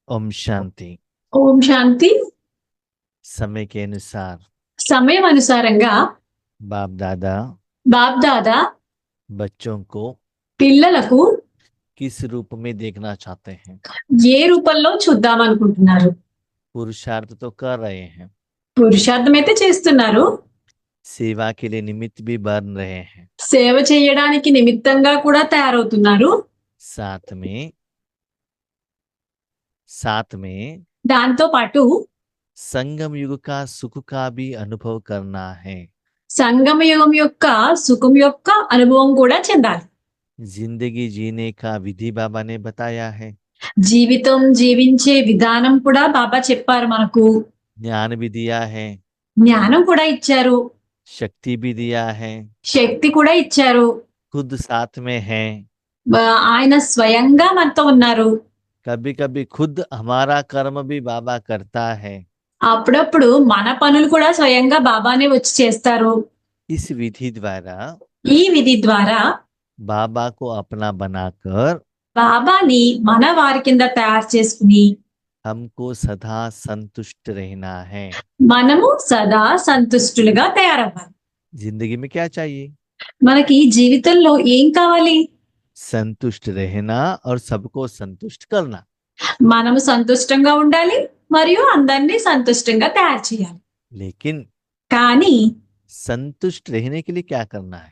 ओम शांति। ఓం శాంతి. समय के अनुसार సమయం అనుసారంగా बाप दादा బాప్ దాదా बच्चों को పిల్లలకు किस रूप में देखना चाहते हैं? ఏ రూపంలో చూద్దాం అనుకుంటున్నారు? पुरुषार्थ तो कर रहे हैं, పురుషార్థం అయితే చేస్తున్నారు, सेवा के लिए निमित्त भी बन रहे हैं, సేవ చేయడానికి నిమిత్తంగా కూడా తయారవుతున్నారు. साथ में దాంతో పాటు संगम युग का सुख का भी अनुभव करना है। సంగమ యుగం యొక్క సుఖం యొక్క అనుభవం కూడా చెందాలి. जिंदगी जीने का विधि बाबा ने बताया है, జీవితం జీవించే విధానం కూడా బాబా చెప్పారు. మనకు ज्ञान भी दिया है, జ్ఞానం కూడా ఇచ్చారు, शक्ति भी दिया है, శక్తి కూడా ఇచ్చారు. खुद साथ में है। ఆయన స్వయంగా మనతో ఉన్నారు. कभी कभी खुद हमारा कर्म भी बाबा करता है। అప్పుడప్పుడు మన పనులు కూడా స్వయంగా బాబానే వచ్చి చేస్తారు. इस विधि द्वारा ఈ విధి ద్వారా बाबा को अपना बनाकर బాబాని మన వారి కింద తయారు చేసుకుని हमको सदा संतुष्ट रहना है। మనము సదా సంతుష్టులుగా తయారవ్వాలి. जिंदगी में क्या चाहिए? మనకి జీవితంలో ఏం కావాలి? संतुष्ट रहना और सबको संतुष्ट करना। మనము సంతుష్టంగా ఉండాలి మరియు అందరినీ సంతుష్టంగా తయారు చేయాలి. लेकिन కానీ संतुष्ट रहने के लिए क्या करना है?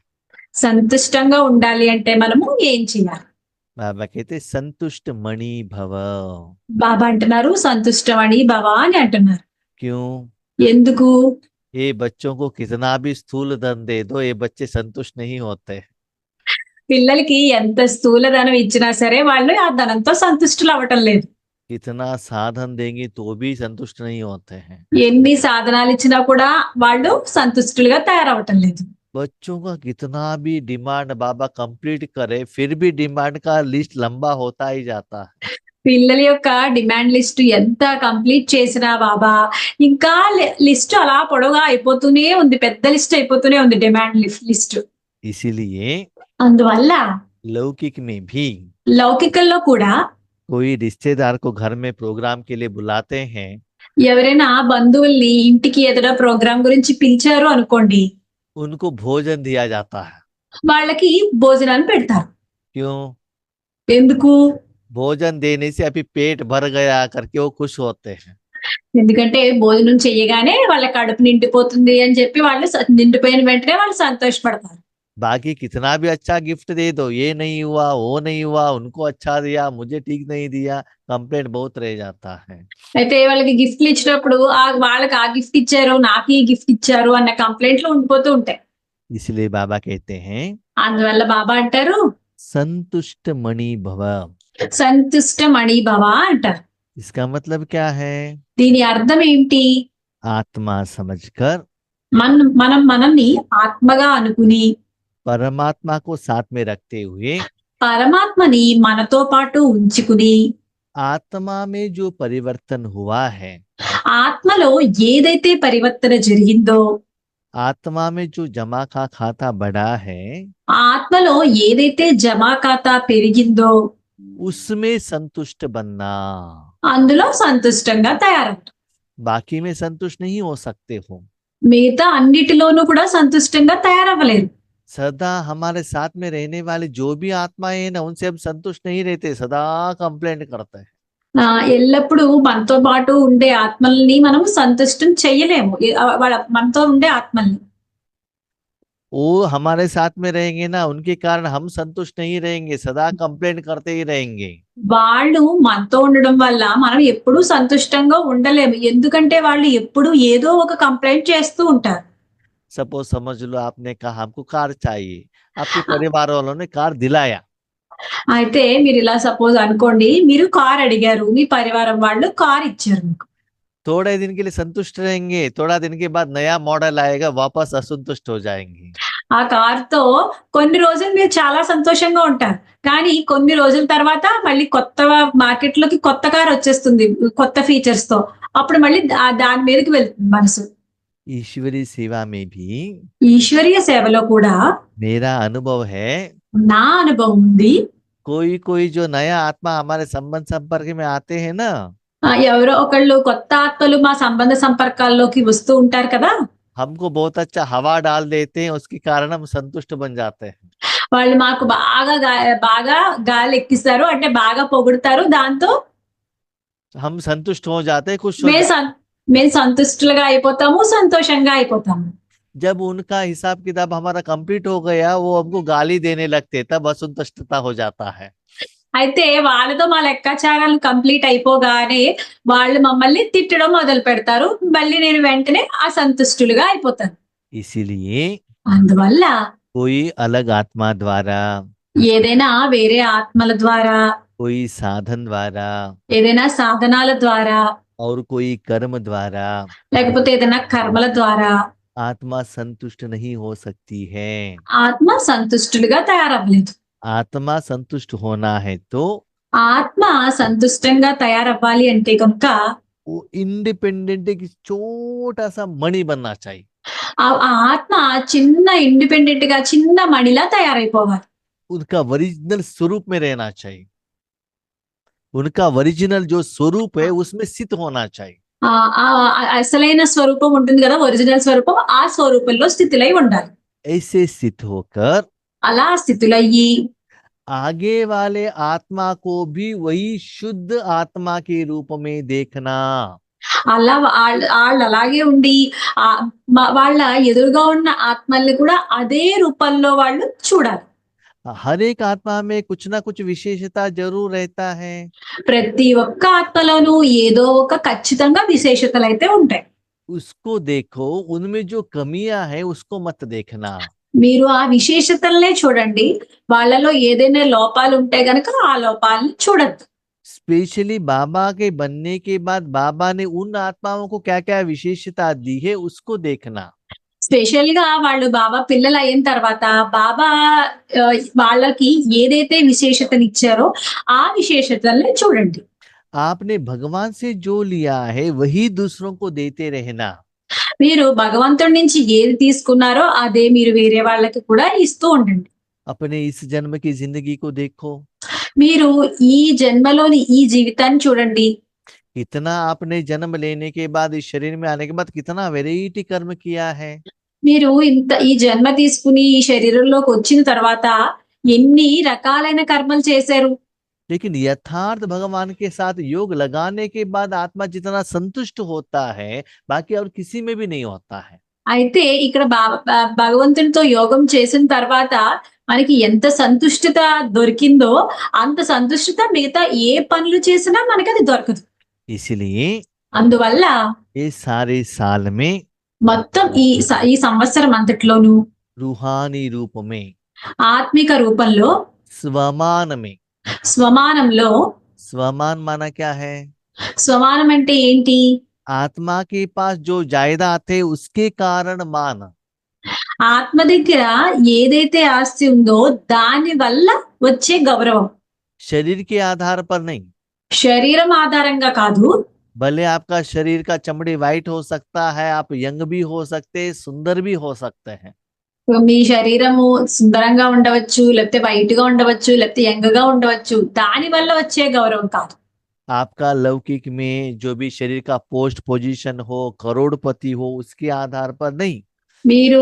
సంతుష్టంగా ఉండాలి అంటే మనము ఏం చేయాలి? बाबा कहते संतुष्ट मणि भव। బాబా అంటున్నారు సంతుష్టమణి భవ అని అంటున్నారు. क्यों? ఎందుకు? ये बच्चों को कितना भी स्थूल धन दे दो, ये बच्चे संतुष्ट नहीं होते। పిల్లలకి ఎంత స్థూల ధనం ఇచ్చినా సరే వాళ్ళు ఆ ధనంతో సంతుష్టులు అవ్వటం లేదు. कितना साधन देंगे तो भी संतुष्ट नहीं होते हैं। ఎన్ని సాధనాలు ఇచ్చినా కూడా వాళ్ళు సంతుష్టులుగా తయారవటం లేదు. बच्चों का कितना भी डिमांड बाबा कंप्लीट करे, फिर भी डिमांड का लिस्ट लंबा होता ही जाता है। పిల్లల యొక్క డిమాండ్ లిస్ట్ ఎంత కంప్లీట్ చేసినా బాబా ఇంకా లిస్ట్ అలా పొడవుగా అయిపోతూనే ఉంది, పెద్ద లిస్ట్ అయిపోతూనే ఉంది డిమాండ్ లిస్ట్. इसीलिए అందువల్ల लौकिक में भी లౌకికంలో కూడా कोई रिश्तेदार को घर में प्रोग्राम के लिए बुलाते हैं, ఎవరైనా బంధువుల్ని ఇంటికి ఏదైనా ప్రోగ్రాం గురించి పిలిచారు అనుకోండి, उनको भोजन दिया जाता है। వాళ్ళకి భోజనాన్ని పెడతారు. क्यों? ఎందుకు? भोजन देने से अभी पेट भर गया करके वो खुश होते हैं। ఎందుకంటే భోజనం చేయగానే వాళ్ళ కడుపు నిండిపోతుంది అని చెప్పి వాళ్ళు నిండిపోయిన వెంటనే వాళ్ళు సంతోషపడతారు. बाकी कितना भी अच्छा गिफ्ट दे दो, ये नहीं हुआ वो नहीं हुआ, उनको अच्छा दिया मुझे ठीक नहीं दिया, कंप्लेंट बहुत रह जाता है। అయితే వాళ్ళకి గిఫ్ట్లు ఇచ్చినప్పుడు వాళ్ళకి ఆ గిఫ్ట్ ఇచ్చారు, నాకు ఈ గిఫ్ట్ ఇచ్చారు అన్న కంప్లైంట్లు ఉండిపోతూ ఉంటాయి. इसलिए बाबा कहते हैं అందువల్ల బాబా అంటారు संतुष्ट मणि भव। సంతుష్టమణి భవ అంటారు. इसका मतलब क्या है? దీని అర్థం ఏంటి? आत्मा समझकर మనం మనల్ని ఆత్మగా అనుకుని परमात्मा को साथ में रखते हुए పరమాత్మని మనతో పాటు ఉంచుకుని आत्मा में जो परिवर्तन हुआ है, ఆత్మలో ఏదైతే పరివర్తన జరిగిందో, आत्मा में जो जमा का खाता बढ़ा है, ఆత్మలో ఏదైతే జమా ఖాతా పెరిగిందో उसमें संतुष्ट बनना। అందులో సంతుష్టంగా తయారవుతాం. बाकी में संतुष्ट नहीं हो सकते हो। మిగతా అన్నిటిలోనూ కూడా సంతుష్టంగా తయారవ్వలేరు. सदा हमारे साथ में रहने वाले जो भी आत्माएं हैं ना, उनसे हम संतुष्ट नहीं रहते, सदा कंप्लेंट करते हैं। ఎల్లప్పుడూ మనతో పాటు ఉండే ఆత్మల్ని మనం సంతుష్టం చెయ్యలేము. వాళ్ళ మనతో ఉండే ఆత్మల్ని वो हमारे साथ में रहेंगे ना, उनके कारण हम संतुष्ट नहीं रहेंगे, सदा कंप्लेंट करते ही रहेंगे। వాళ్ళు మనతో ఉండడం వల్ల మనం ఎప్పుడూ సంతుష్టంగా ఉండలేము. ఎందుకంటే వాళ్ళు ఎప్పుడు ఏదో ఒక కంప్లైంట్ చేస్తూ ఉంటారు. सपोज समझ लो आपने कहा हमको कार चाहिए, आपके परिवार वालों ने कार दिलाया, అయితే మీరు ఇలా సపోజ్ అనుకోండి, మీరు కార్ అడిగారు, మీ పరివారం వాళ్ళు కార్ ఇచ్చారు మీకు. थोड़े दिन के लिए संतुष्ट रहेंगे, थोड़ा दिन के बाद नया मॉडल आएगा, वापस असंतुष्ट हो जाएंगे। ఆ కార్తో కొన్ని రోజులు మీరు చాలా సంతోషంగా ఉంటారు, కానీ కొన్ని రోజుల తర్వాత మళ్ళీ కొత్త మార్కెట్ లోకి కొత్త కార్ వచ్చేస్తుంది కొత్త ఫీచర్స్ తో, అప్పుడు మళ్ళీ దాని మీదకి వెళ్తుంది మనసు. ईश्वरीय सेवा में भी ఈశ్వరీయ సేవలో కూడా मेरा अनुभव है, నా అనుభవం ఉంది. कोई कोई जो नया आत्मा हमारे संबंध संपर्क में आते हैं ना, ఎవరో ఒకళ్ళు కొత్త ఆత్మలు మా సంబంధ సంపర్కాల్లోకి వస్తూ ఉంటారు కదా! हमको बहुत अच्छा हवा डाल देते हैं, उसके कारण हम संतुष्ट बन जाते हैं। వాళ్ళు మాకు బాగా గాలెక్కిస్తారు. అంటే బాగా పొగుడుతారు. దాంతో हम संतुष्ट हो जाते हैं, खुश हो మేము जाते సం మేము సంతుష్టులుగా అయిపోతాము. సంతోషంగా అయిపోతాము. हैं। जब उनका हिसाब किताब हमारा कंप्लीट हो गया, वो हमको गाली देने लगते, तब असंतुष्टता हो जाता है। అయితే వాళ్ళతో మా లెక్కాచారాలు కంప్లీట్ అయిపోగానే వాళ్ళు మమ్మల్ని తిట్టడం మొదలుపెడతారు. మళ్ళీ నేను వెంటనే అసంతుష్టులుగా అయిపోతాను. इसीलिए అందువల్ల कोई अलग आत्मा द्वारा, ఏదైనా వేరే ఆత్మల ద్వారా, कोई साधन द्वारा ఏదైనా సాధనాల ద్వారా, और कोई कर्म द्वारा లేకపోతే ఏదైనా కర్మల ద్వారా आत्मा संतुष्ट नहीं हो सकती है। ఆత్మ సంతుష్టులుగా తయారవ్వలేదు. आत्मा संतुष्ट होना है तो ఆత్మ సంతుష్టంగా తయారవ్వాలి అంటే కనుక वो इंडिपेंडेंट एक छोटा सा मणि बनना चाहिए। ఆ ఆత్మ చిన్న ఇండిపెండెంట్ గా చిన్న మణిలా తయారైపోవాలి. उनका ओरिजिनल स्वरूप में रहना चाहिए। उनका ओरिजिनल जो स्वरूप है उसमें स्थित होना चाहिए। ఆ ఆ అసలైన స్వరూపం ఉంటుంది కదా, ఒరిజినల్ స్వరూపం. ఆ స్వరూపంలో స్థితిలై ఉండాలి. ऐसे स्थित होकर అలా స్థితులయ్యి आगे वाले आत्मा को भी वही शुद्ध आत्मा के रूप में देखना। అలా వాళ్ళు అలాగే ఉండి వాళ్ళ ఎదురుగా ఉన్న ఆత్మల్ని కూడా అదే రూపంలో వాళ్ళు చూడాలి. हर एक आत्मा में कुछ ना कुछ विशेषता जरूर रहता है। ప్రతి ఒక్క ఆత్మలోనూ ఏదో ఒక ఖచ్చితంగా విశేషతలు అయితే ఉంటాయి. उसको देखो, उनमें जो कमियां है उसको मत देखना। మీరు ఆ విశేషతలనే చూడండి. వాళ్ళలో ఏదైనా లోపాలు ఉంటే గనక ఆ లోపాలని చూడద్దు. स्पेशली बाबा के बनने के बाद बाबा ने उन आत्माओं को क्या क्या विशेषता दी है उसको देखना। స్పెషల్ గా వాళ్ళు బాబా పిల్లలు అయిన తర్వాత బాబా వాళ్ళకి ఏదైతే విశేషతనిచ్చారో ఆ విశేషతల్ని చూడండి. आपने भगवान से जो लिया है वही दूसरों को देते रहना। మీరు భగవంతుడి నుంచి ఏది తీసుకున్నారో అదే మీరు వేరే వాళ్ళకి కూడా ఇస్తూ ఉండండి. अपने इस जन्म की जिंदगी को देखो, మీరు ఈ జన్మలోని ఈ జీవితాన్ని చూడండి. कितना आपने जन्म लेने के बाद इस शरीर में आने के बाद कितना वेराइटी कर्म किया है। మీరు ఈ జన్మ తీసుకుని ఈ శరీరంలోకి వచ్చిన తర్వాత ఎన్ని రకాలైన కర్మలు చేశారు. लेकिन यथार्थ भगवान के साथ योग लगाने के बाद आत्मा जितना संतुष्ट होता है बाकी और किसी में भी नहीं होता है। అయితే ఇక్కడ భగవంతునితో యోగం చేసిన తర్వాత మనకి ఎంత సంతుష్టత దొరికిందో అంత సంతుష్టత మిగతా ఏ పనులు చేసినా మనకి అది దొరకదు. इसलिए అందువల్ల ये सारे साल में మొత్తం ఈ సంవత్సరం అంతట్లోనూ रूहानी रूप में, ఆత్మిక రూపంలో, स्वमान में, స్వమానంలో, स्वमान माना क्या है? స్వమానం అంటే ఏంటి? आत्मा के पास जो जायदाद थे उसके कारण मान। ఆత్మ దగ్గర ఏదైతే ఆస్తి ఉందో దాని వల్ల వచ్చే గౌరవం. शरीर के आधार पर नहीं। శరీరం ఆధారంగా కాదు. भले आपका शरीर का चमड़ी वाइट हो सकता है, आप यंग भी हो सकते हैं, सुंदर भी हो सकते हैं। మీ శరీరము సుందరంగా ఉండవచ్చు, లేకపోతే వైట్ గా ఉండవచ్చు, లేకపోతే యంగ్ గా ఉండవచ్చు. దాని వల్ల వచ్చే గౌరవం కాదు. आपका लौकिक में जो भी शरीर का पोस्ट पोजीशन हो, करोड़पति हो, उसके आधार पर नहीं। మీరు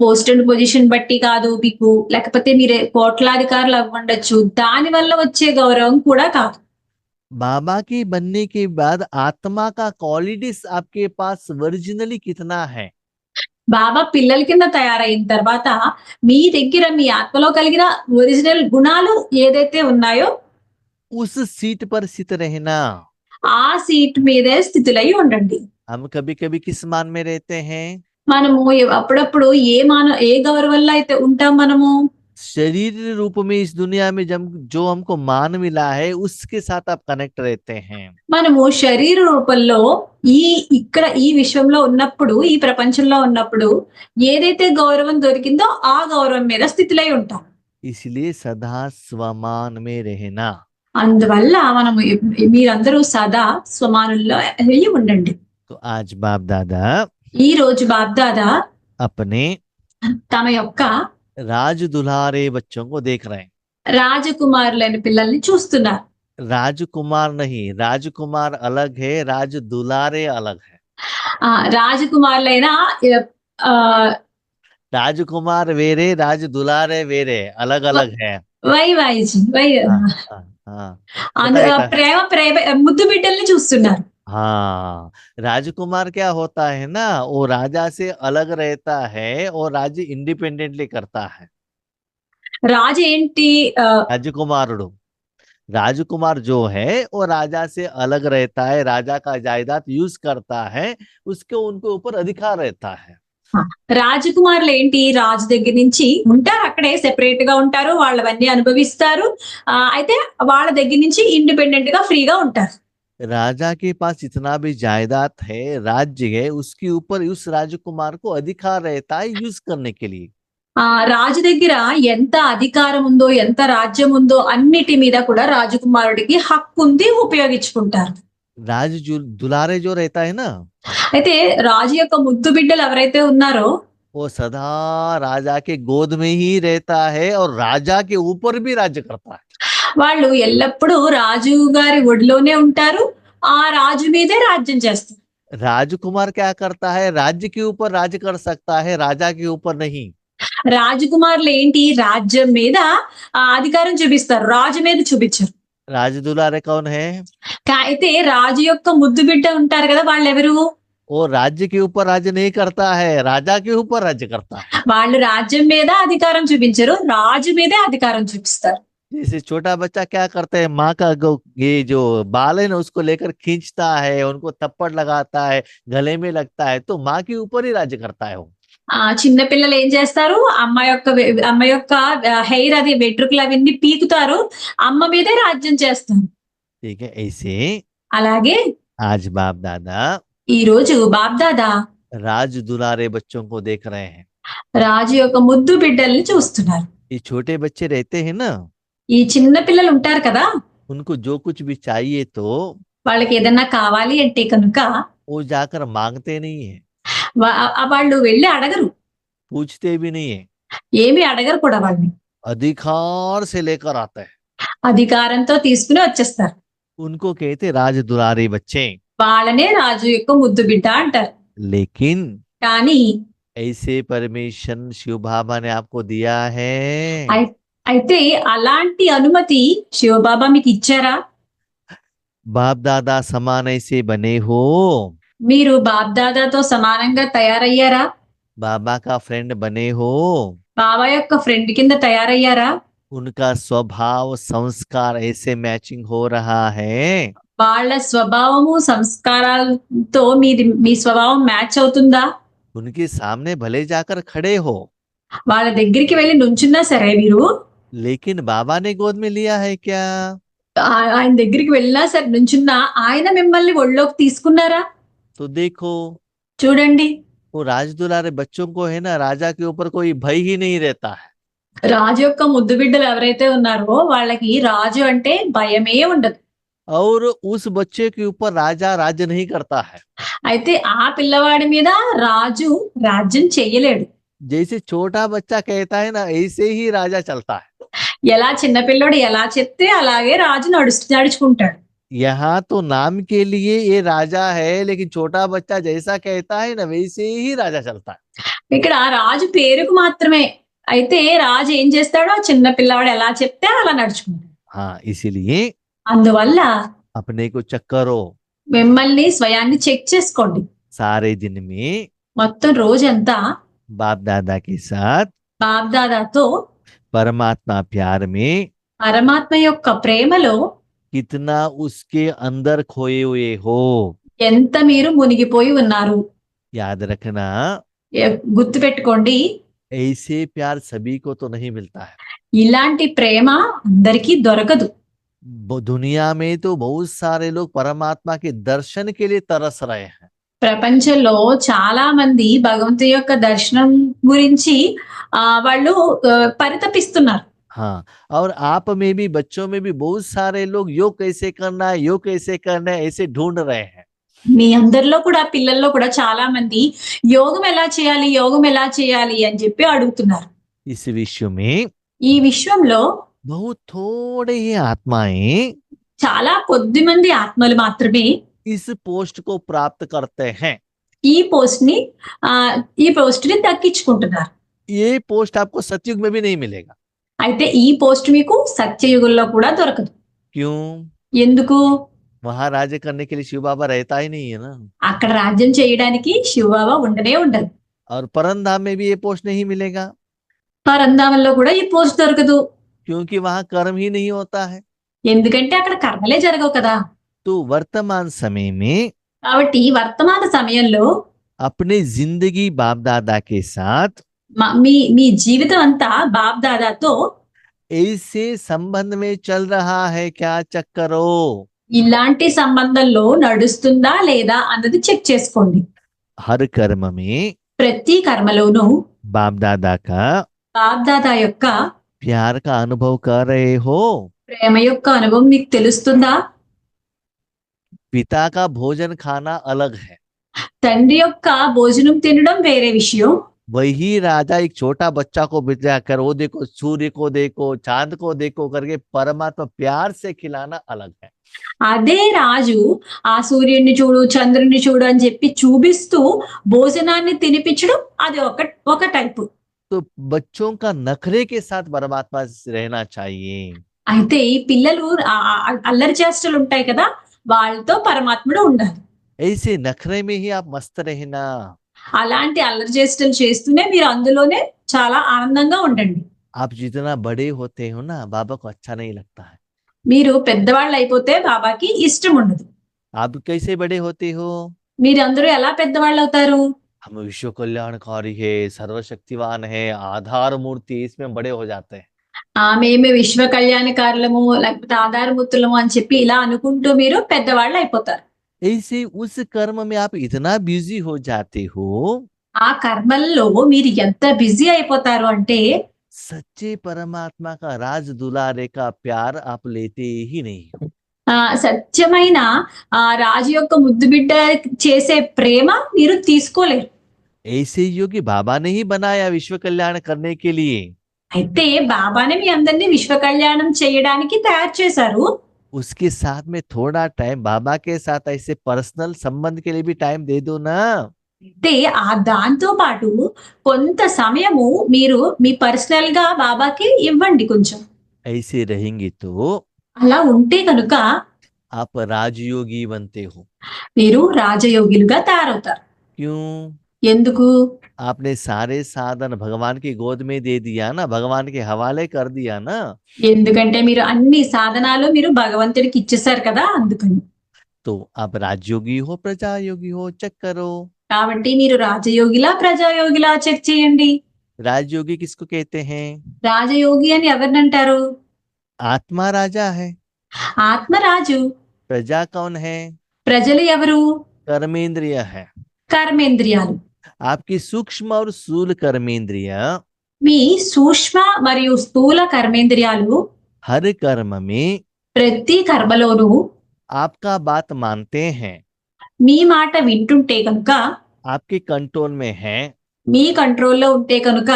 పోస్ట్ అండ్ పొజిషన్ బట్టి కాదు, మీకు లేకపోతే మీరే కోట్లాధికారులు అవ్వండొచ్చు. దాని వల్ల వచ్చే గౌరవం కూడా కాదు. बाबा के बनने के बाद आत्मा का क्वालिटीज आपके पास ओरिजिनली कितना है? బాబా పిల్లల కింద తయారైన తర్వాత మీ దగ్గర మీ ఆత్మలో కలిగిన ఒరిజినల్ గుణాలు ఏదైతే ఉన్నాయో उस सीट पर स्थित रहना। ఆ సీట్ మీదే స్థితులై ఉండండి. हम कभी कभी किस मान में रहते हैं? మనము అప్పుడప్పుడు ఏ గౌరవంలో అయితే ఉంటాం మనము शरीर रूप में इस दुनिया में जब जो हमको मान मिला है उसके साथ आप कनेक्ट रहते हैं। మనము శరీర రూపంలో ఇక్కడ ఈ విశ్వంలో ఉన్నప్పుడు, ఈ ప్రపంచంలో ఉన్నప్పుడు ఏదైతే గౌరవం దొరికిందో ఆ గౌరవం మీద స్థితిలై ఉంటాం. इसलिए सदा स्वमान में रहना। అందువల్ల మనము మీరందరూ సదా స్వమానుల్లో ఉండండి. तो आज बाप दादा ఈ రోజు బాప్దాదా अपने తమ యొక్క राज दुलारे बच्चों को देख रहे हैं। రాజకుమారులైన పిల్లల్ని చూస్తున్నారు. राजकुमार नहीं, राजकुमार अलग है, राज दुलारे अलग है। రాజకుమారులైన ఆ, राजकुमार वेरे, राज दुलारे वेरे, अलग వ- अलग है। వైవాయిజీ వై हाँ हाँ हाँ। बताइए का। ప్రేమ ప్రేమ ముద్దు బిడ్డల్ని చూస్తున్నారు. हाँ, राजकुमार क्या होता है ना, वो राजा से अलग रहता है और राज्य इंडिपेंडेंटली करता है। రాజు ఏంటి? ఆ, राजकुमारुడు, राजकुमार जो है वो राजा से अलग रहता है, राजा का जायदाद यूज करता है, उसके उनके ऊपर अधिकार रहता है। ఆ, రాజకుమారులు ఏంటి? రాజు దగ్గర నుంచి ఉంటారు, అక్కడే సెపరేట్ గా ఉంటారు, వాళ్ళవన్నీ అనుభవిస్తారు. అయితే వాళ్ళ దగ్గర నుంచి ఇండిపెండెంట్ గా ఫ్రీగా ఉంటారు. राजा के पास जितना भी जायदाद है, राज्य है, उसके ऊपर उस राजकुमार को अधिकार रहता है यूज करने के लिए। రాజు దగ్గర ఎంత అధికారం ఉందో, ఎంత రాజ్యం ఉందో అన్నిటి మీద కూడా రాజకుమారుడికి హక్కు ఉంది, ఉపయోగించుకుంటారు. राज जो दुलारे जो रहता है ना, అయితే రాజు యొక్క ముద్దు బిడ్డలు ఎవరైతే ఉన్నారో वो सदा राजा के गोद में ही रहता है और राजा के ऊपर भी राज्य करता है। వాళ్ళు ఎల్లప్పుడూ రాజు గారి ఒడిలోనే ఉంటారు, ఆ రాజు మీదే రాజ్యం చేస్తారు. राजकुमार क्या करता है, राज्य के ऊपर राज्य कर सकता है, राजा के ऊपर नहीं। రాజకుమారులు ఏంటి? రాజ్యం మీద అధికారం చూపిస్తారు, రాజు మీద చూపించరు. राज दुलारे कौन है? అయితే రాజు యొక్క ముద్దు బిడ్డ ఉంటారు కదా, వాళ్ళు ఎవరు? वो राज्य के ऊपर राज्य नहीं करता है, राजा के ऊपर राज्य करता है। వాళ్ళు రాజ్యం మీద అధికారం చూపించరు, రాజు మీదే అధికారం చూపిస్తారు. जैसे छोटा बच्चा क्या करता है, माँ का ये जो बाल है ना उसको लेकर खींचता है, उनको थप्पड़ लगाता है, गले में लगता है, तो माँ के ऊपर ही राज्य करता है वो। చిన్న పిల్లలు ఏం చేస్తారు? అమ్మ యొక్క హెయిర్ అది వెంట్రుకలు అవన్నీ పీకుతారు, అమ్మ మీదే రాజ్యం చేస్తారు. ठीक है, ऐसे అలాగే आज बाप दादा ఈ రోజు బాబ్దాదా राज दुलारे बच्चों को देख रहे हैं। రాజు యొక్క ముద్దు బిడ్డల్ని చూస్తున్నారు. ये छोटे बच्चे रहते हैं ना, ఈ చిన్న పిల్లలు ఉంటారు కదా, उनको जो कुछ भी चाहिए तो వాళ్ళకి ఏదన్నా కావాలి అంటే కనుక वो जाकर मांगते नहीं है, వాళ్ళు వెళ్ళి అడగరు, पूछते भी नहीं है, ఏమి అడగరు కూడా. వాళ్ళని अधिकार से लेकर आते हैं। అధికారంతో తీసుకుని వచ్చేస్తారు. उनको कहते राज दुलारे बच्चे। వాళ్ళనే రాజు యొక్క ముద్దు బిడ్డ అంటారు. लेकिन కానీ ऐसे परमिशन शिव बाबा ने आपको दिया है? అయితే అలాంటి అనుమతి శివబాబా మీకు ఇచ్చారా? बाप दादा समान ऐसे बने हो? మీరు బాబ్దాదాతో సమానంగా తయారయ్యారా? बाबा का फ्रेंड बने हो? బాబా యొక్క ఫ్రెండ్ కింద తయారయ్యారా? उनका स्वभाव संस्कार ऐसे मैचिंग हो रहा है? వాళ్ళ స్వభావము సంస్కారాలతో మీ స్వభావం మ్యాచ్ అవుతుందా? उनके सामने भले जाकर खड़े हो, వాళ్ళ దగ్గరికి వెళ్ళి నుంచున్నా సరే మీరు, लेकिन बाबा ने गोद में लिया है क्या? ఆయన దగ్గరికి వెళ్ళినా సరే నుంచున్నా ఆయన మిమ్మల్ని ఒళ్ళోకి తీసుకున్నారా? तो देखो, చూడండి, वो राज दुलारे बच्चों को है ना, राजा के ऊपर कोई भय ही नहीं रहता है। రాజు యొక్క ముద్దు బిడ్డలు ఎవరైతే ఉన్నారో వాళ్ళకి రాజు అంటే భయమే ఉండదు. और उस बच्चे के ऊपर राजा राज्य नहीं करता है। అయితే ఆ పిల్లవాడి మీద రాజు రాజ్యం చెయ్యలేడు. जैसे छोटा बच्चा कहता है ना, ऐसे ही राजा चलता है। ఎలా చిన్నపిల్లడు ఎలా చెప్తే అలాగే రాజు నడుచుకుంటాడు. यहाँ तो नाम के लिए ये राजा है, लेकिन छोटा बच्चा जैसा कहता है ना, वैसे ही राजा चलता है। ఇక్కడ రాజు పేరుకు మాత్రమే, అయితే రాజు ఏం చేస్తాడో చిన్న పిల్లవాడు ఎలా చెప్తే అలా నడుచుకుంటాడు. हाँ, इसीलिए అందువల్ల अपने को चेक करो। మిమ్మల్ని స్వయాన్ని చెక్ చేసుకోండి. सारे दिन में మొత్తం రోజంతా बाप दादा के साथ బాబ్దాదాతో परमात्मा प्यार में పరమాత్మ యొక్క ప్రేమలో कितना उसके अंदर खोए हुए हो। ఎంత మీరు మునిగిపోయి ఉన్నారు. याद रखना, గుర్తుపెట్టుకోండి, ऐसे प्यार सभी को तो नहीं मिलता है। ఇలాంటి ప్రేమ అందరికీ దొరకదు. दुनिया में तो बहुत सारे लोग परमात्मा के दर्शन के लिए तरस रहे हैं। ప్రపంచంలో చాలా మంది భగవంతుడి యొక్క దర్శనం గురించి వాళ్ళు పరితపిస్తున్నారు. हाँ, और आप में भी, बच्चों में भी बहुत सारे लोग योग कैसे करना है, योग कैसे करना है, ऐसे ढूंढ रहे हैं। మీ అందరిలో కూడా, పిల్లల్లో కూడా చాలా మంది యోగం ఎలా చేయాలి, యోగం ఎలా చేయాలి అని చెప్పి అడుగుతున్నారు. इस विश्व में ఈ విశ్వంలో बहुत थोड़े ही आत्माएं చాలా కొద్ది మంది ఆత్మలు మాత్రమే इस पोस्ट को प्राप्त करते हैं। ఈ పోస్ట్ ని ఈ పోస్ట్ ని దక్కించుకుంటున్నారు. ये पोस्ट आपको सतयुग में भी नहीं मिलेगा। అయితే ఈ పోస్ట్ మీకు సత్యయుగంలో కూడా దొరకదు. क्यों? ఎందుకు? वहां राज्य करने के लिए शिव बाबा रहता ही नहीं है ना। అక్కడ రాజ్యం చేయడానికి శివబాబా ఉండనే ఉండదు. और परम धाम में भी ये पोस्ट नहीं मिलेगा, పరంధామంలో కూడా ఈ పోస్ట్ దొరకదు. क्योंकि वहां कर्म ही नहीं होता है। ఎందుకంటే అక్కడ కర్మలే జరగవు కదా. तो वर्तमान समय में కాబట్టి వర్తమాన సమయంలో अपने जिंदगी बाप दादा के साथ మీ మీ జీవితం అంతా బాప్ దాదాతో ऐसे संबंध में चल रहा है क्या, चेक करो। ఇలాంటి సంబంధంలో నడుస్తుందా లేదా అన్నది చెక్ చేసుకోండి. हर कर्म में ప్రతి కర్మలోనూ बाप दादा का బాప్ దాదా యొక్క प्यार का अनुभव कर रहे हो। ప్రేమ యొక్క అనుభవం మీకు తెలుస్తుందా? पिता का भोजन खाना अलग है। తండ్రి యొక్క భోజనం తినడం వేరే విషయం. वही राजा एक छोटा बच्चा को बिठा कर वो देखो सूर्य को देखो चांद को देखो करके परमात्मा प्यार से खिलाना अलग है। అదే రాజు ఆ సూర్యుడిని చూడు చంద్రుడిని చూడు అని చెప్పి చూపిస్తూ భోజనాన్ని తినిపించడం అది ఒక టైపు. तो बच्चों का नखरे के साथ परमात्मा रहना चाहिए। అయితే ఈ పిల్లలు అల్లరి చేష్టలు ఉంటాయి కదా, వాళ్ళతో పరమాత్ముడు ఉండాలి. ऐसे नखरे में ही आप मस्त रहना। అలాంటి అల్లరి చేష్టలు చేస్తూనే మీరు అందులోనే చాలా ఆనందంగా ఉండండి. आप जितना बड़े होते हो ना बाबा को अच्छा नहीं लगता है। మీరు పెద్దవాళ్ళు అయిపోతే బాబాకి ఇష్టం ఉండదు. आप कैसे बड़े होते हो? మీరందరూ ఎలా పెద్దవాళ్ళు అవుతారు? हम विश्व कल्याणकारी है, सर्वशक्तिवान है, आधार मूर्ति, इसमें बड़े हो जाते हैं। మేమే విశ్వ కళ్యాణకారులము లేకపోతే ఆధారమూర్తులము అని చెప్పి ఇలా అనుకుంటూ మీరు పెద్దవాళ్ళు అయిపోతారు. ऐसे उस कर्म में आप इतना बिजी हो जाते हो, ఆ కర్మల్లో మీరు ఎంత బిజీ అయిపోతారు అంటే सच्चे परमात्मा का राज दुलारे का प्यार आप लेते ही नहीं हो। సత్యమైన రాజు యొక్క ముద్దు బిడ్డ చేసే ప్రేమ మీరు తీసుకోలేరు. ऐसे योगी बाबा ने ही बनाया विश्व कल्याण करने के लिए। అయితే బాబానే మీ అందరినీ విశ్వ కళ్యాణం చేయడానికి తయారు చేశారు. उसके साथ में थोड़ा टाइम बाबा के साथ ऐसे पर्सनल संबंध के लिए भी टाइम दे दो ना। అయితే దాంతో పాటు కొంత సమయము మీరు మీ పర్సనల్ గా బాబాకి ఇవ్వండి కొంచెం. ऐसे रहेंगे तो అలా ఉంటే కనుక आप राजयोगी बनते हो। మీరు రాజయోగిలుగా తయారవుతారు. क्यों? ఎందుకు? आपने सारे साधन भगवान की गोद में दे दिया ना, भगवान के हवाले कर दिया ना। ఎందుకంటే మీరు అన్ని సాధనాలు మీరు భగవంతుడికి ఇచ్చేసారు కదా, అందుకని. तो आप राजयोगी हो प्रजायोगी हो, चेक करो। కాబట్టి మీరు రాజయోగిలా ప్రజాయోగిలా చెక్ చేయండి. राजयोगी किसको कहते हैं? రాజయోగి అని ఎవరినంటారు? आत्मा राजा है। ఆత్మరాజు. प्रजा कौन है? ప్రజలు ఎవరు? कर्मेंद्रिय है। కర్మేంద్రియాలు. आपकी सूक्ष्म और स्थूल कर्मेंद्रिय మీ సూక్ష్మ మరియు స్థూల కర్మేంద్రియాలు हर कर्म में ప్రతి కర్మలోనూ आपका बात मानते हैं, మీ మాట వింటుంటే కనుక, आपके कंट्रोल में है, మీ కంట్రోల్లో ఉంటే కనుక,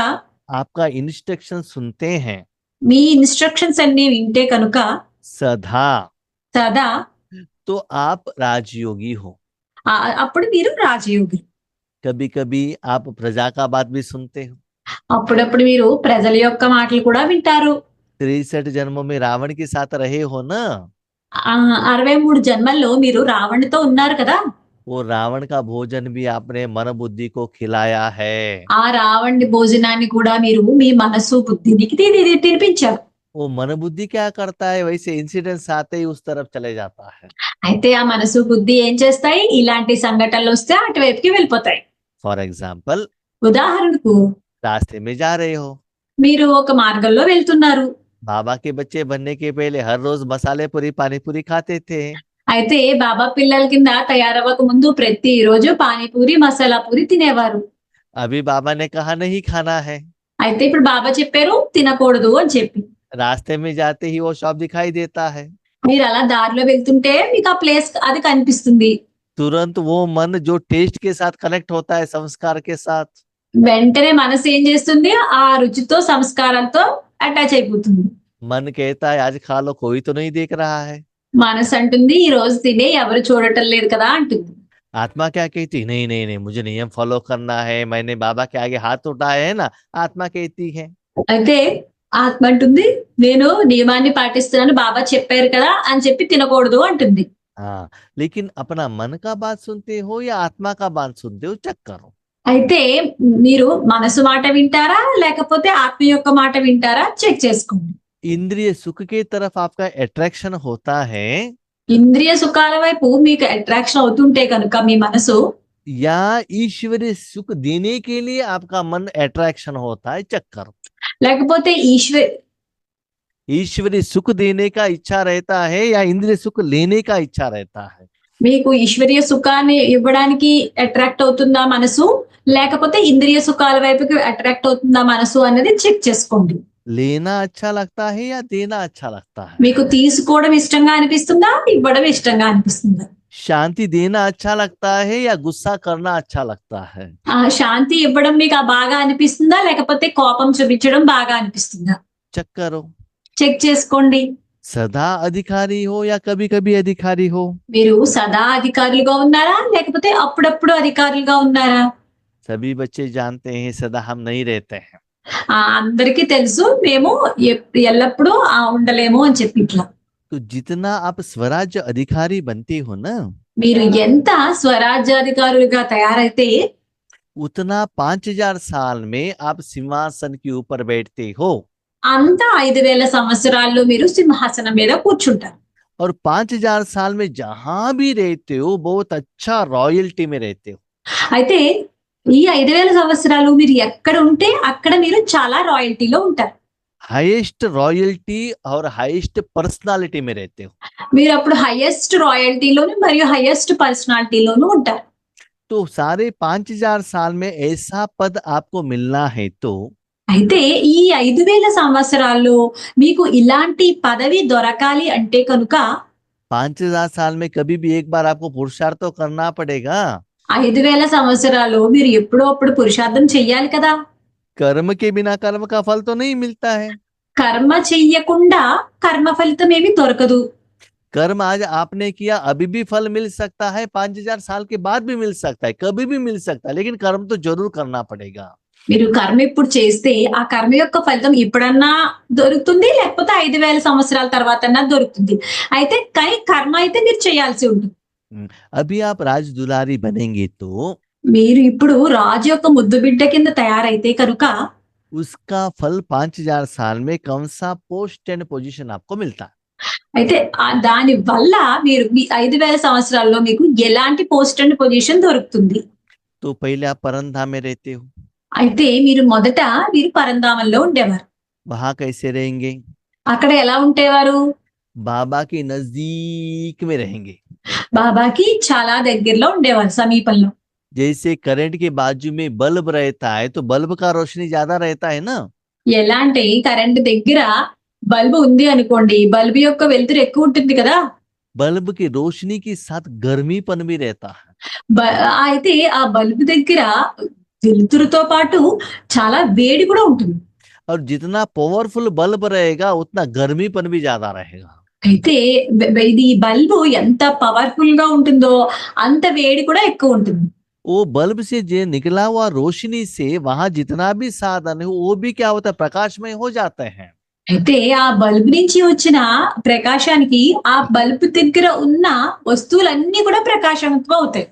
आपका इंस्ट्रक्शन सुनते हैं మీ ఇన్స్ట్రక్షన్స్ అన్ని వింటే కనుక सदा, సదా तो आप राजयोगी हो। అప్పుడు మీరు రాజయోగి. कभी कभी आप प्रजा का बात भी सुनते हो। అప్పుడప్పుడు మీరు ప్రజల యొక్క మాటలు కూడా వింటారు. 63 जन्मों में रावण के साथ रहे हो ना। 63 జన్మల్లో మీరు రావణుతో ఉన్నారు కదా. वो रावण का भोजन भी आपने मन बुद्धि को खिलाया है। ఆ రావణుడి భోజనాన్ని కూడా మీరు మీ మనసు బుద్ధికి తినిపించారు. वो मन बुद्धि क्या करता है, वैसे इंसिडेंट्स आते ही उस तरफ चले जाता है। అయితే ఆ మనసు బుద్ధి ఏం చేస్తాయి? ఇలాంటి సంఘటనలు వస్తే అటువైపుకి వెళ్ళిపోతాయి. फॉर एग्जाम्पल, ఉదాహరణకు रास्ते में जा रहे हो, మీరు ఒక మార్గంలో వెళ్తున్నారు. बाबा के बच्चे बनने के पहले हर रोज मसाले पूरी पानी पूरी खाते थे। అయితే బాబా పిల్లల కింద తయారవ్వక ముందు ప్రతి రోజు పానీపూరి మసాలా పూరి తినేవారు. अभी बाबा ने कहा नहीं खाना है। అయితే ఇప్పుడు బాబా చెప్పారు తినకూడదు అని చెప్పి. रास्ते में जाते ही वो शॉप दिखाई देता है। మీరు అలా దారిలో వెళ్తుంటే మీకు ఆ ప్లేస్ అది కనిపిస్తుంది. तुरंत वो मन जो टेस्ट के साथ कनेक्ट होता है, संस्कार के साथ, వెంటనే మనసు ఏం చేస్తుంది? ఆ రుచితో సంస్కారాలతో అటాచ్ అయిపోతుంది. मन कहता है आज खा लो, कोई तो नहीं देख रहा है। మనసు అంటుంది ఈ రోజు తినే ఎవరు చూడటం లేదు కదా అంటుంది. आत्मा क्या कहती, नहीं नहीं नहीं, मुझे नियम फॉलो करना है, मैंने बाबा के आगे हाथ उठाए है ना, आत्मा कहती है। అయితే ఆత్మ అంటుంది నేను నియమాన్ని పాటిస్తున్నాను బాబా చెప్పారు కదా అని చెప్పి తినకూడదు అంటుంది. हाँ, लेकिन अपना मन का बात सुनते हो या आत्मा का बात सुनते हो, चेक करो। అయితే మీరు మనసు మాట వింటారా లేకపోతే ఆత్మ యొక్క మాట వింటారా చెక్ చేసుకోండి. इंद्रिय सुख के तरफ आपका अट्रैक्शन होता है ఇంద్రియ సుఖాల వైపు మీకు అట్రాక్షన్ అవుతుంటే కనుక మీ మనసు, या ईश्वरीय सुख देने के लिए आपका मन अट्रैक्शन होता है, चेक करो। లేకపోతే ईश्वरीय सुख देने का इच्छा रहता है या इंद्रिय सुख लेने का इच्छा रहता है। మీకు ఈశ్వరీయ సుఖాన్ని ఇవ్వడానికి అట్రాక్ట్ అవుతుందా మనసు లేకపోతే ఇంద్రియ సుఖాల వైపుకి అట్రాక్ట్ అవుతుందా మనసు అనేది చెక్ చేసుకోండి. लेना अच्छा लगता है या देना अच्छा लगता है। మీకు తీసుకోవడం ఇష్టంగా అనిపిస్తుందా ఇవ్వడం ఇష్టంగా అనిపిస్తుందా. शांति देना अच्छा लगता है या गुस्सा करना अच्छा लगता है। ఆ శాంతి ఇవ్వడం మీకు బాగా అనిపిస్తుందా లేకపోతే కోపం చూపించడం బాగా అనిపిస్తుందా चेक करो। చెక్ చేసుకోండి. सदा अधिकारी हो या कभी कभी अधिकारी हो। మీరు సదా అధికారులుగా ఉన్నారా లేకపోతే అప్పుడప్పుడు అధికారులుగా ఉన్నారా. सभी बच्चे जानते हैं सदा हम नहीं रहते हैं। అందరికీ తెలుసు మేము ఎల్లప్పుడూ ఉండలేము అని చెప్పి ఇట్లా. तो जितना आप स्वराज्य अधिकारी बनते हो ना, మీరు ఎంత స్వరాజ్యాధికారులుగా తయారైతే उतना 5000 साल में आप सिंहासन के ऊपर बैठते हो। అంత 5000 సంవత్సరాల్లో మీరు సింహాసనం మీద కూర్చుంటారు. और 5000 साल में जहां भी रहते हो बहुत अच्छा रॉयल्टी में रहते हो। అయితే ఈ 5000 సంవత్సరాలు మీరు ఎక్కడ ఉంటే అక్కడ మీరు చాలా రాయల్టీలో ఉంటారు. हाईएस्ट रॉयल्टी और हाईएस्ट पर्सनालिटी में रहते हो। మీరు అప్పుడు హైయెస్ట్ రాయల్టీలోను మరియు హైయెస్ట్ పర్సనాలిటీలోను ఉంటారు. तो सारे 5000 साल में ऐसा पद आपको मिलना है तो అయితే ఈ 5000 సంవత్సరాల్లో మీకు ఇలాంటి పదవి దొరకాలి అంటే కనుక 5000 साल में कभी भी एक बार आपको पुरुषार्थ तो करना पड़ेगा। 5000 సంవత్సరాలు మీరు ఎప్పుడో అప్పుడు పురుషార్థం చెయ్యాలి కదా. कर्म के बिना कर्म का फल तो नहीं मिलता है। కర్మ చెయ్యకుండా కర్మ ఫలితం ఏమి దొరకదు. कर्म आज आपने किया अभी भी फल मिल सकता है, 5000 साल के बाद भी मिल सकता है, कभी भी मिल सकता है, लेकिन कर्म तो जरूर करना पड़ेगा। మీరు కర్మ ఇప్పుడు చేస్తే ఆ కర్మ యొక్క ఫలితం ఇప్పుడన్నా దొరుకుతుంది లేకపోతే 5000 సంవత్సరాల తర్వాత దొరుకుతుంది. అయితే కానీ కర్మ అయితే మీరు చేయాల్సి ఉంటుంది. अभी आप राज दुलारी बनेंगे तो మీరు ఇప్పుడు రాజు యొక్క ముద్దు బిడ్డ కింద తయారైతే కనుక उसका फल 5000 साल में कौन सा पोस्ट एंड पोजीशन आपको मिलता है। అయితే దాని వల్ల మీరు 5000 సంవత్సరాల్లో మీకు ఎలాంటి పోస్ట్ అండ్ పొజిషన్ దొరుకుతుంది. तो पहले आप परमधाम में रहते हो, అయితే మీరు మొదట మీరు పరంధామంలో ఉండేవారు. वहां कैसे रहेंगे? అక్కడ ఎలా ఉండేవారు? बाबा के नजदीक में रहेंगे। బాబాకి చాలా దగ్గరలో ఉండేవారు, సమీపంలో. जैसे करंट के बाजू में बल्ब रहता है तो बल्ब का रोशनी ज्यादा रहता है ना। ఎలా అంటే కరెంట్ దగ్గర బల్బు ఉంది అనుకోండి, బల్బు యొక్క వెలుతురు ఎక్కువ ఉంటుంది కదా. बल्ब की रोशनी के साथ गर्मीपन भी रहता है। అయితే ఆ బల్బు దగ్గర వెలుతురుతో పాటు చాలా వేడి కూడా ఉంటుంది. और जितना पावरफुल बल्ब रहेगा उतना गर्मीपन भी ज्यादा रहेगा। అయితే ఇది బల్బు ఎంత పవర్ఫుల్ గా ఉంటుందో అంత వేడి కూడా ఎక్కువ ఉంటుంది. वो बल्ब से जो निकला हुआ रोशनी से वहां जितना भी साधन है वो भी क्या होता है, प्रकाशमय हो जाते हैं। అయితే ఆ బల్బు నుంచి వచ్చిన ప్రకాశానికి ఆ బల్బు దగ్గర ఉన్న వస్తువులన్నీ కూడా ప్రకాశవంతం అవుతాయి.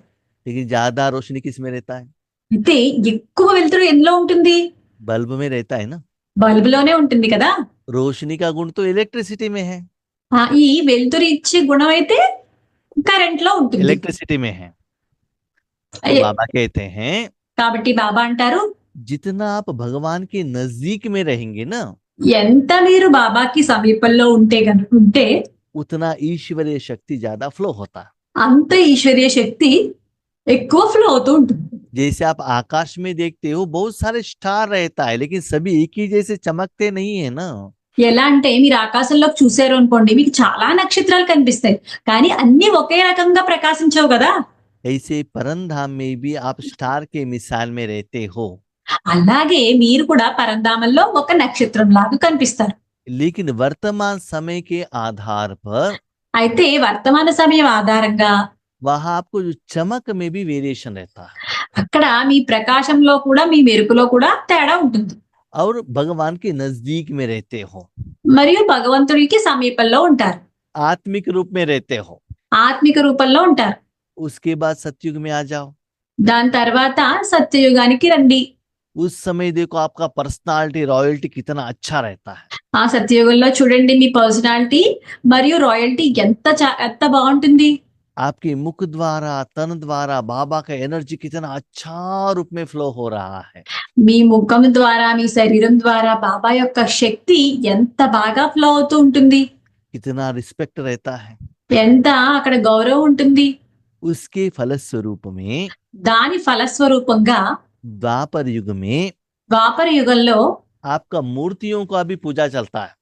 लेकिन ज्यादा रोशनी किस में रहता है? అయితే ఎక్కువ వెలుతురు ఎందులో ఉంటుంది? बल्ब में रहता है ना। బల్బులోనే ఉంటుంది కదా. रोशनी का गुण तो इलेक्ट्रिसिटी में है। ఈ వెలుతురు ఇచ్చే గుణం అయితే కరెంట్ లో ఉంటుంది, इलेक्ट्रिसिटी में है। तो बाबा कहते हैं కాబట్టి బాబా అంటారు जितना आप भगवान के नजदीक में रहेंगे ना, ఎంత మీరు బాబాకి సమీపంలో ఉంటే उतना ईश्वरीय शक्ति ज्यादा फ्लो होता है। అంత ఈశ్వరీయ శక్తి ఎక్కువ ఫ్లో అవుతూ ఉంటుంది. जैसे आप आकाश में देखते हो बहुत सारे स्टार रहता है, लेकिन सभी एक ही जैसे चमकते नहीं है ना। ఎలా అంటే మీరు ఆకాశంలోకి చూసారు అనుకోండి, మీకు చాలా నక్షత్రాలు కనిపిస్తాయి కానీ అన్ని ఒకే రకంగా ప్రకాశించవు కదా. ऐसे परमधाम में भी आप स्टार के मिसाल में रहते हो। అలాగే మీరు కూడా పరంధామంలో ఒక నక్షత్రం లాగా కనిపిస్తారు. लेकिन वर्तमान समय के आधार पर అయితే వర్తమాన సమయం ఆధారంగా वहां आपको जो चमक में भी वेरिएशन रहता है। అక్కడ మీ ప్రకాశంలో కూడా మీ మెరుపులో కూడా తేడా ఉంటుంది. और भगवान के नजदीक में रहते हो, మరియు భగవంతుడికి సమీపంలో ఉంటారు, आत्मिक रूप में रहते हो। ఆత్మిక రూపంలో ఉంటారు. उसके बाद सतयुग में आ जाओ, దాని తర్వాత సత్యయుగానికి రండి. उस समय देखो आपका पर्सनालिटी रॉयल्टी कितना अच्छा रहता है। ఆ సత్యయుగంలో చూడండి మీ పర్సనాలిటీ మరియు రాయల్టీ ఎంత బాగుంటుంది. आपके मुख द्वारा तन द्वारा बाबा का एनर्जी कितना अच्छा रूप में फ्लो हो रहा है। మీ ముఖం ద్వారా మీ శరీరం ద్వారా బాబా యొక్క శక్తి ఎంత బాగా ఫ్లో అవుతూ ఉంటుంది, कितना रिस्पेक्ट रहता है। ఎంత అక్కడ గౌరవం ఉంటుంది. उसके फलस्वरूप में దాని ఫలస్వరూపంగా द्वापर युग में ద్వాపర యుగంలో आपका मूर्तियों का भी पूजा चलता है।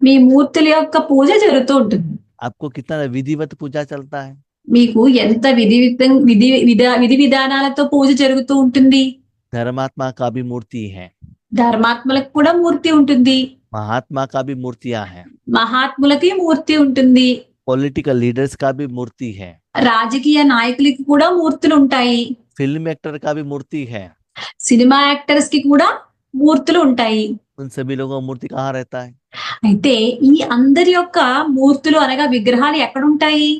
మీ మూర్తుల యొక్క పూజ జరుగుతూ ఉంటుంది. आपको कितना विधिवत पूजा चलता है। మీకు ఎంత విధి విధానాలతో పూజ జరుగుతూ ఉంటుంది. धर्मात्मा का भी मूर्ति है, ధర్మాత్మలకు కూడా మూర్తి ఉంటుంది, महात्मा का भी मूर्तियां हैं, మహాత్ములకి మూర్తి ఉంటుంది, पॉलिटिकल लीडर्स का भी मूर्ति है, రాజకీయ నాయకులకి కూడా మూర్తులు ఉంటాయి, फिल्म एक्टर का भी मूर्ति है। సినిమా యాక్టర్స్ కి కూడా మూర్తులు ఉంటాయి. उन सभी लोगों का मूर्ति कहाँ रहता है। అయితే ఈ అందరి యొక్క మూర్తులు అనగా విగ్రహాలు ఎక్కడుంటాయి?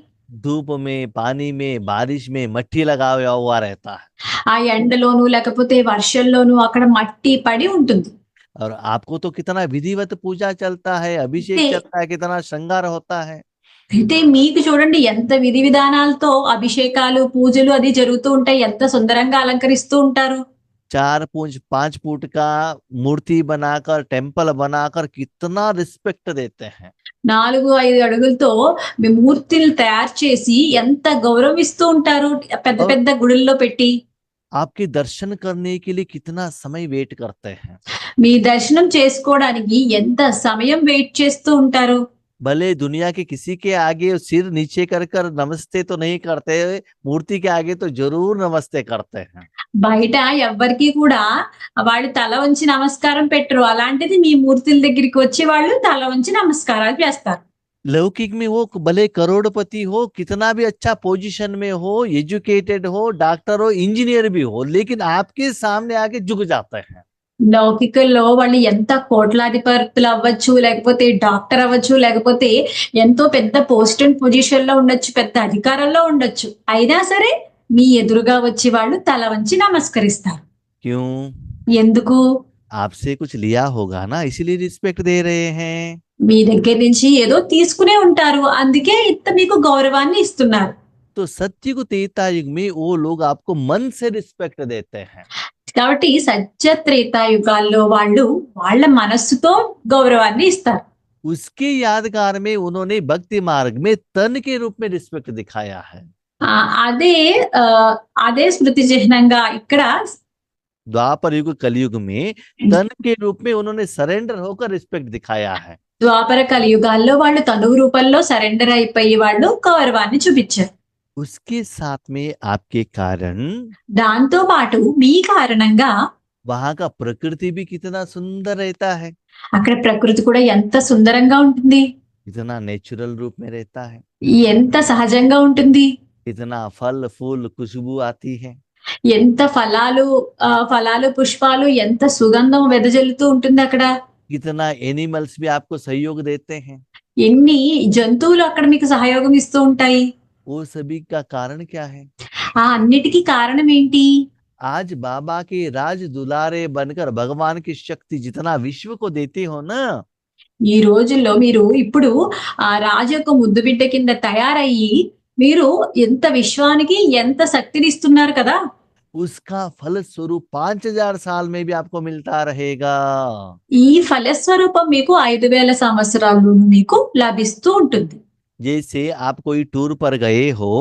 धूप में, पानी में, बारिश में मट्टी लगा हुआ रहता है। ఆ ఎండలోను లేకపోతే వర్షంలోను అక్కడ మట్టి పడి ఉంటుంది. और आपको तो कितना विधिवत पूजा चलता है, अभिषेक चलता है, कितना श्रृंगार होता है। అయితే మీకు చూడండి ఎంత విధి విధానాలతో అభిషేకాలు పూజలు అది జరుగుతూ ఉంటాయి, ఎంత సుందరంగా అలంకరిస్తూ ఉంటారు. 4-5 फुट का मूर्ति बनाकर टेम्पल बनाकर कितना रिस्पेक्ट देते हैं। 4-5 అడుగులతో మీ మూర్తిని తయారు చేసి ఎంత గౌరవిస్తూ ఉంటారు, పెద్ద పెద్ద గుడుల్లో పెట్టి. आपके दर्शन करने के लिए कितना समय वेट करते हैं। మీ దర్శనం చేసుకోవడానికి ఎంత సమయం వెయిట్ చేస్తూ ఉంటారు. भले दुनिया के किसी के आगे सिर नीचे कर कर नमस्ते तो नहीं करते, मूर्ति के आगे तो जरूर नमस्ते करते हैं। బయట ఎవ్వరికి కూడా వాళ్ళు తల వంచి నమస్కారం పెట్టరు, అలాంటిది మీ మూర్తుల దగ్గరికి వచ్చి వాళ్ళు తల వంచి నమస్కారాలు చేస్తారు. लौकिक में वो भले करोड़पति हो, कितना भी अच्छा पोजीशन में हो, एजुकेटेड हो, डॉक्टर हो, इंजीनियर भी हो, लेकिन आपके सामने आके झुक जाते हैं। లౌకికల్లో వాళ్ళు ఎంత కోట్లాధిపతులు అవ్వచ్చు, లేకపోతే డాక్టర్ అవ్వచ్చు, లేకపోతే ఎంతో పెద్ద పోస్ట్ అండ్ పొజిషన్ లో ఉండొచ్చు, పెద్ద అధికారంలో ఉండొచ్చు, అయినా సరే మీ ఎదురుగా వచ్చి వాళ్ళు తల వంచి నమస్కరిస్తారు. क्यों? ఎందుకు? आपसे कुछ लिया होगा ना, इसीलिए रिस्पेक्ट दे रहे हैं। మీ దగ్గర నుంచి ఏదో తీసుకునే ఉంటారు, అందుకే ఇంత మీకు గౌరవాన్ని ఇస్తున్నారు. तो सत्युग त्रेता युग में वो लोग आपको मन से रिस्पेक्ट देते हैं। కాబట్టి సత్య త్రేతాయుగాల్లో వాళ్ళు వాళ్ళ మనస్సుతో గౌరవాన్ని ఇస్తారు. उसके यादगार में उन्होंने भक्ति मार्ग में तन के रूप में रिस्पेक्ट दिखाया है। అదే అదే స్మృతి చిహ్నంగా ఇక్కడ द्वापर युग कलयुग में तन के रूप में उन्होंने सरेंडर होकर रिस्पेक्ट दिखाया है। ద్వాపర కలియుగాల్లో వాళ్ళు తనువు రూపంలో సరెండర్ అయిపోయి వాళ్ళు గౌరవాన్ని చూపించారు. उसके साथ में आपके कारण దాంతో పాటు మీ కారణంగా वहां का प्रकृति भी कितना सुंदर रहता है, అక్కడ ప్రకృతి కూడా ఎంత సుందరంగా ఉంటుంది, कितना नेचुरल रूप में रहता है, ఎంత సహజంగా ఉంటుంది, कितना फल फूल खुशबू आती है, ఎంత ఫలాలు పుష్పాలు ఎంత సుగంధం వెదజల్లుతూ ఉంటుంది అక్కడ, कितना एनिमल्स भी आपको सहयोग देते हैं। ఎన్ని జంతువులు అక్కడ మీకు సహయోగం ఇస్తూ ఉంటాయి. वो सभी का कारण क्या है? ఆ అన్నిటికీ కారణం ఏంటి? आज बाबा के राज दुलारे बनकर भगवान की शक्ति जितना विश्व को देते हो ना, ఈ రోజుల్లో మీరు ఇప్పుడు ఆ రాజు యొక్క ముద్దు బిడ్డ కింద తయారయ్యి మీరు ఎంత విశ్వానికి ఎంత శక్తిని ఇస్తున్నారు కదా, उसका फल स्वरूप 5000 साल में भी आपको मिलता रहेगा। ఈ ఫలస్వరూపం మీకు 5000 సంవత్సరాలు మీకు లభిస్తూ ఉంటుంది. जैसे आप कोई टूर पर गए हो,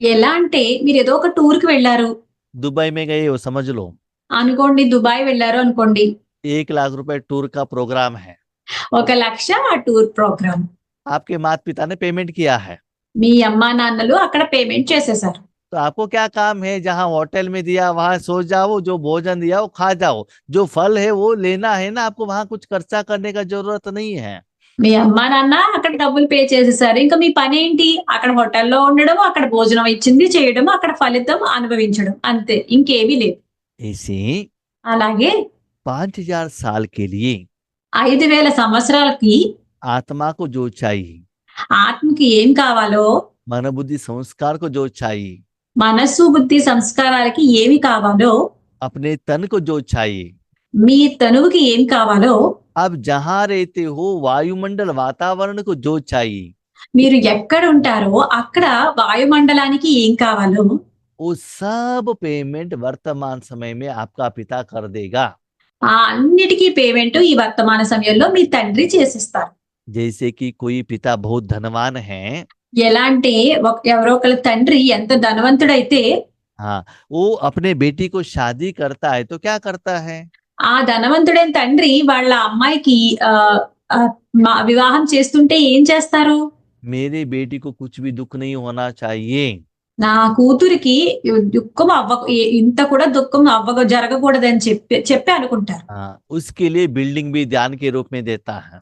ఎలా అంటే మీరు ఏదో ఒక టూర్ కి వెళ్ళారు दुबई में गए हो समझ लो, అనుకోండి, దుబాయ్ వెళ్ళారు అనుకోండి, 1 लाख रुपए टूर का प्रोग्राम है, 1,00,000 ఆ టూర్ ప్రోగ్రామ్, आपके माता पिता ने पेमेंट किया है, మీ అమ్మా నాన్నలు అక్కడ పేమెంట్ చేసేసారు. तो आपको क्या काम है? जहां होटल में दिया वहां सो जाओ, जो भोजन दिया वो खा जाओ, जो फल है वो लेना है ना, आपको वहां कुछ खर्चा करने का जरूरत नहीं है। మీ అమ్మా నాన్న అక్కడ డబ్బులు పే చేసేసారు. ఇంకా మీ పనేంటి? అక్కడ హోటల్‌లో ఉండడం, అక్కడ భోజనం ఇచ్చింది చేయడం, అక్కడ ఫలితం అనుభవించడం. అంతే. ఇంకేమీ లేదు. ऐसे అలాగే 5,000 साल के लिए 5,000 సంవత్సరాలకి आत्मा को जो चाहिए, ఆత్మకి ఏం కావాలో, मन बुद्धि संस्कार को जो चाहिए, మనస్సు, బుద్ధి, సంస్కారాలకి ఏమి కావాలో, अपने तन को जो चाहिए, మీ తనువుకి ఏం కావాలో, अब जहां रहते हो वायुमंडल वातावरण को जो चाहिए, మీరు ఎక్కడ ఉంటారో అక్కడ వాయుమండలానికి ఏం కావాలో, वो सब पेमेंट वर्तमान समय में आपका पिता कर देगा। ఆ అన్నిటికీ పేమెంట్ ఈ వర్తమాన సమయంలో మీ తండ్రి చేసిస్తారు. जैसे कि कोई पिता बहुत धनवान है, ఎలా అంటే ఎవరో ఒకళ్ళ తండ్రి ఎంత ధనవంతుడైతే हाँ, वो अपने बेटी को शादी करता है तो क्या करता है, ఆ ధనవంతుడైన తండ్రి వాళ్ళ అమ్మాయికి వివాహం చేస్తుంటే ఏం చేస్తారు? मेरे बेटी को कुछ भी दुख नहीं होना चाहिए, నా కూతురికి దుఃఖం ఇంత కూడా దుఃఖం జరగకూడదని చెప్పి అనుకుంటారు. हाँ, उसके लिए बिल्डिंग भी दान के रूप में देता है,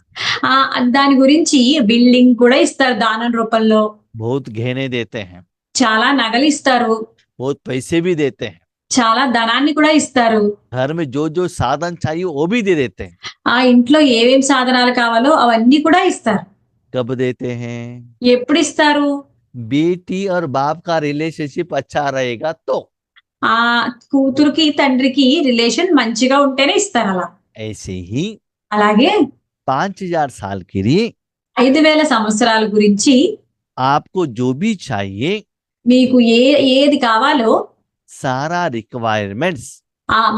దాని గురించి బిల్డింగ్ కూడా ఇస్తారు దానం రూపంలో. बहुत गहने देते हैं, చాలా నగలు ఇస్తారు, बहुत पैसे भी देते हैं, చాలా ధనాన్ని కూడా ఇస్తారు. घर में जो जो साधन चाहिए वो भी दे देते हैं। ఆ ఇంట్లో ఏమేం సాధనాలు కావాలో అవన్నీ కూడా ఇస్తారు. कब देते हैं? ఎప్పుడు ఇస్తారు? बेटी और बाप का रिलेशनशिप अच्छा रहेगा तो। ఆ కూతురికి తండ్రికి రిలేషన్ మంచిగా ఉంటేనే ఇస్తారు అలా. ऐसे ही అలాగే 5,000 साल के लिए 5,000 సంవత్సరాల గురించి आपको जो भी चाहिए, మీకు ఏది కావాలో सारा रिक्वायरमेंट्स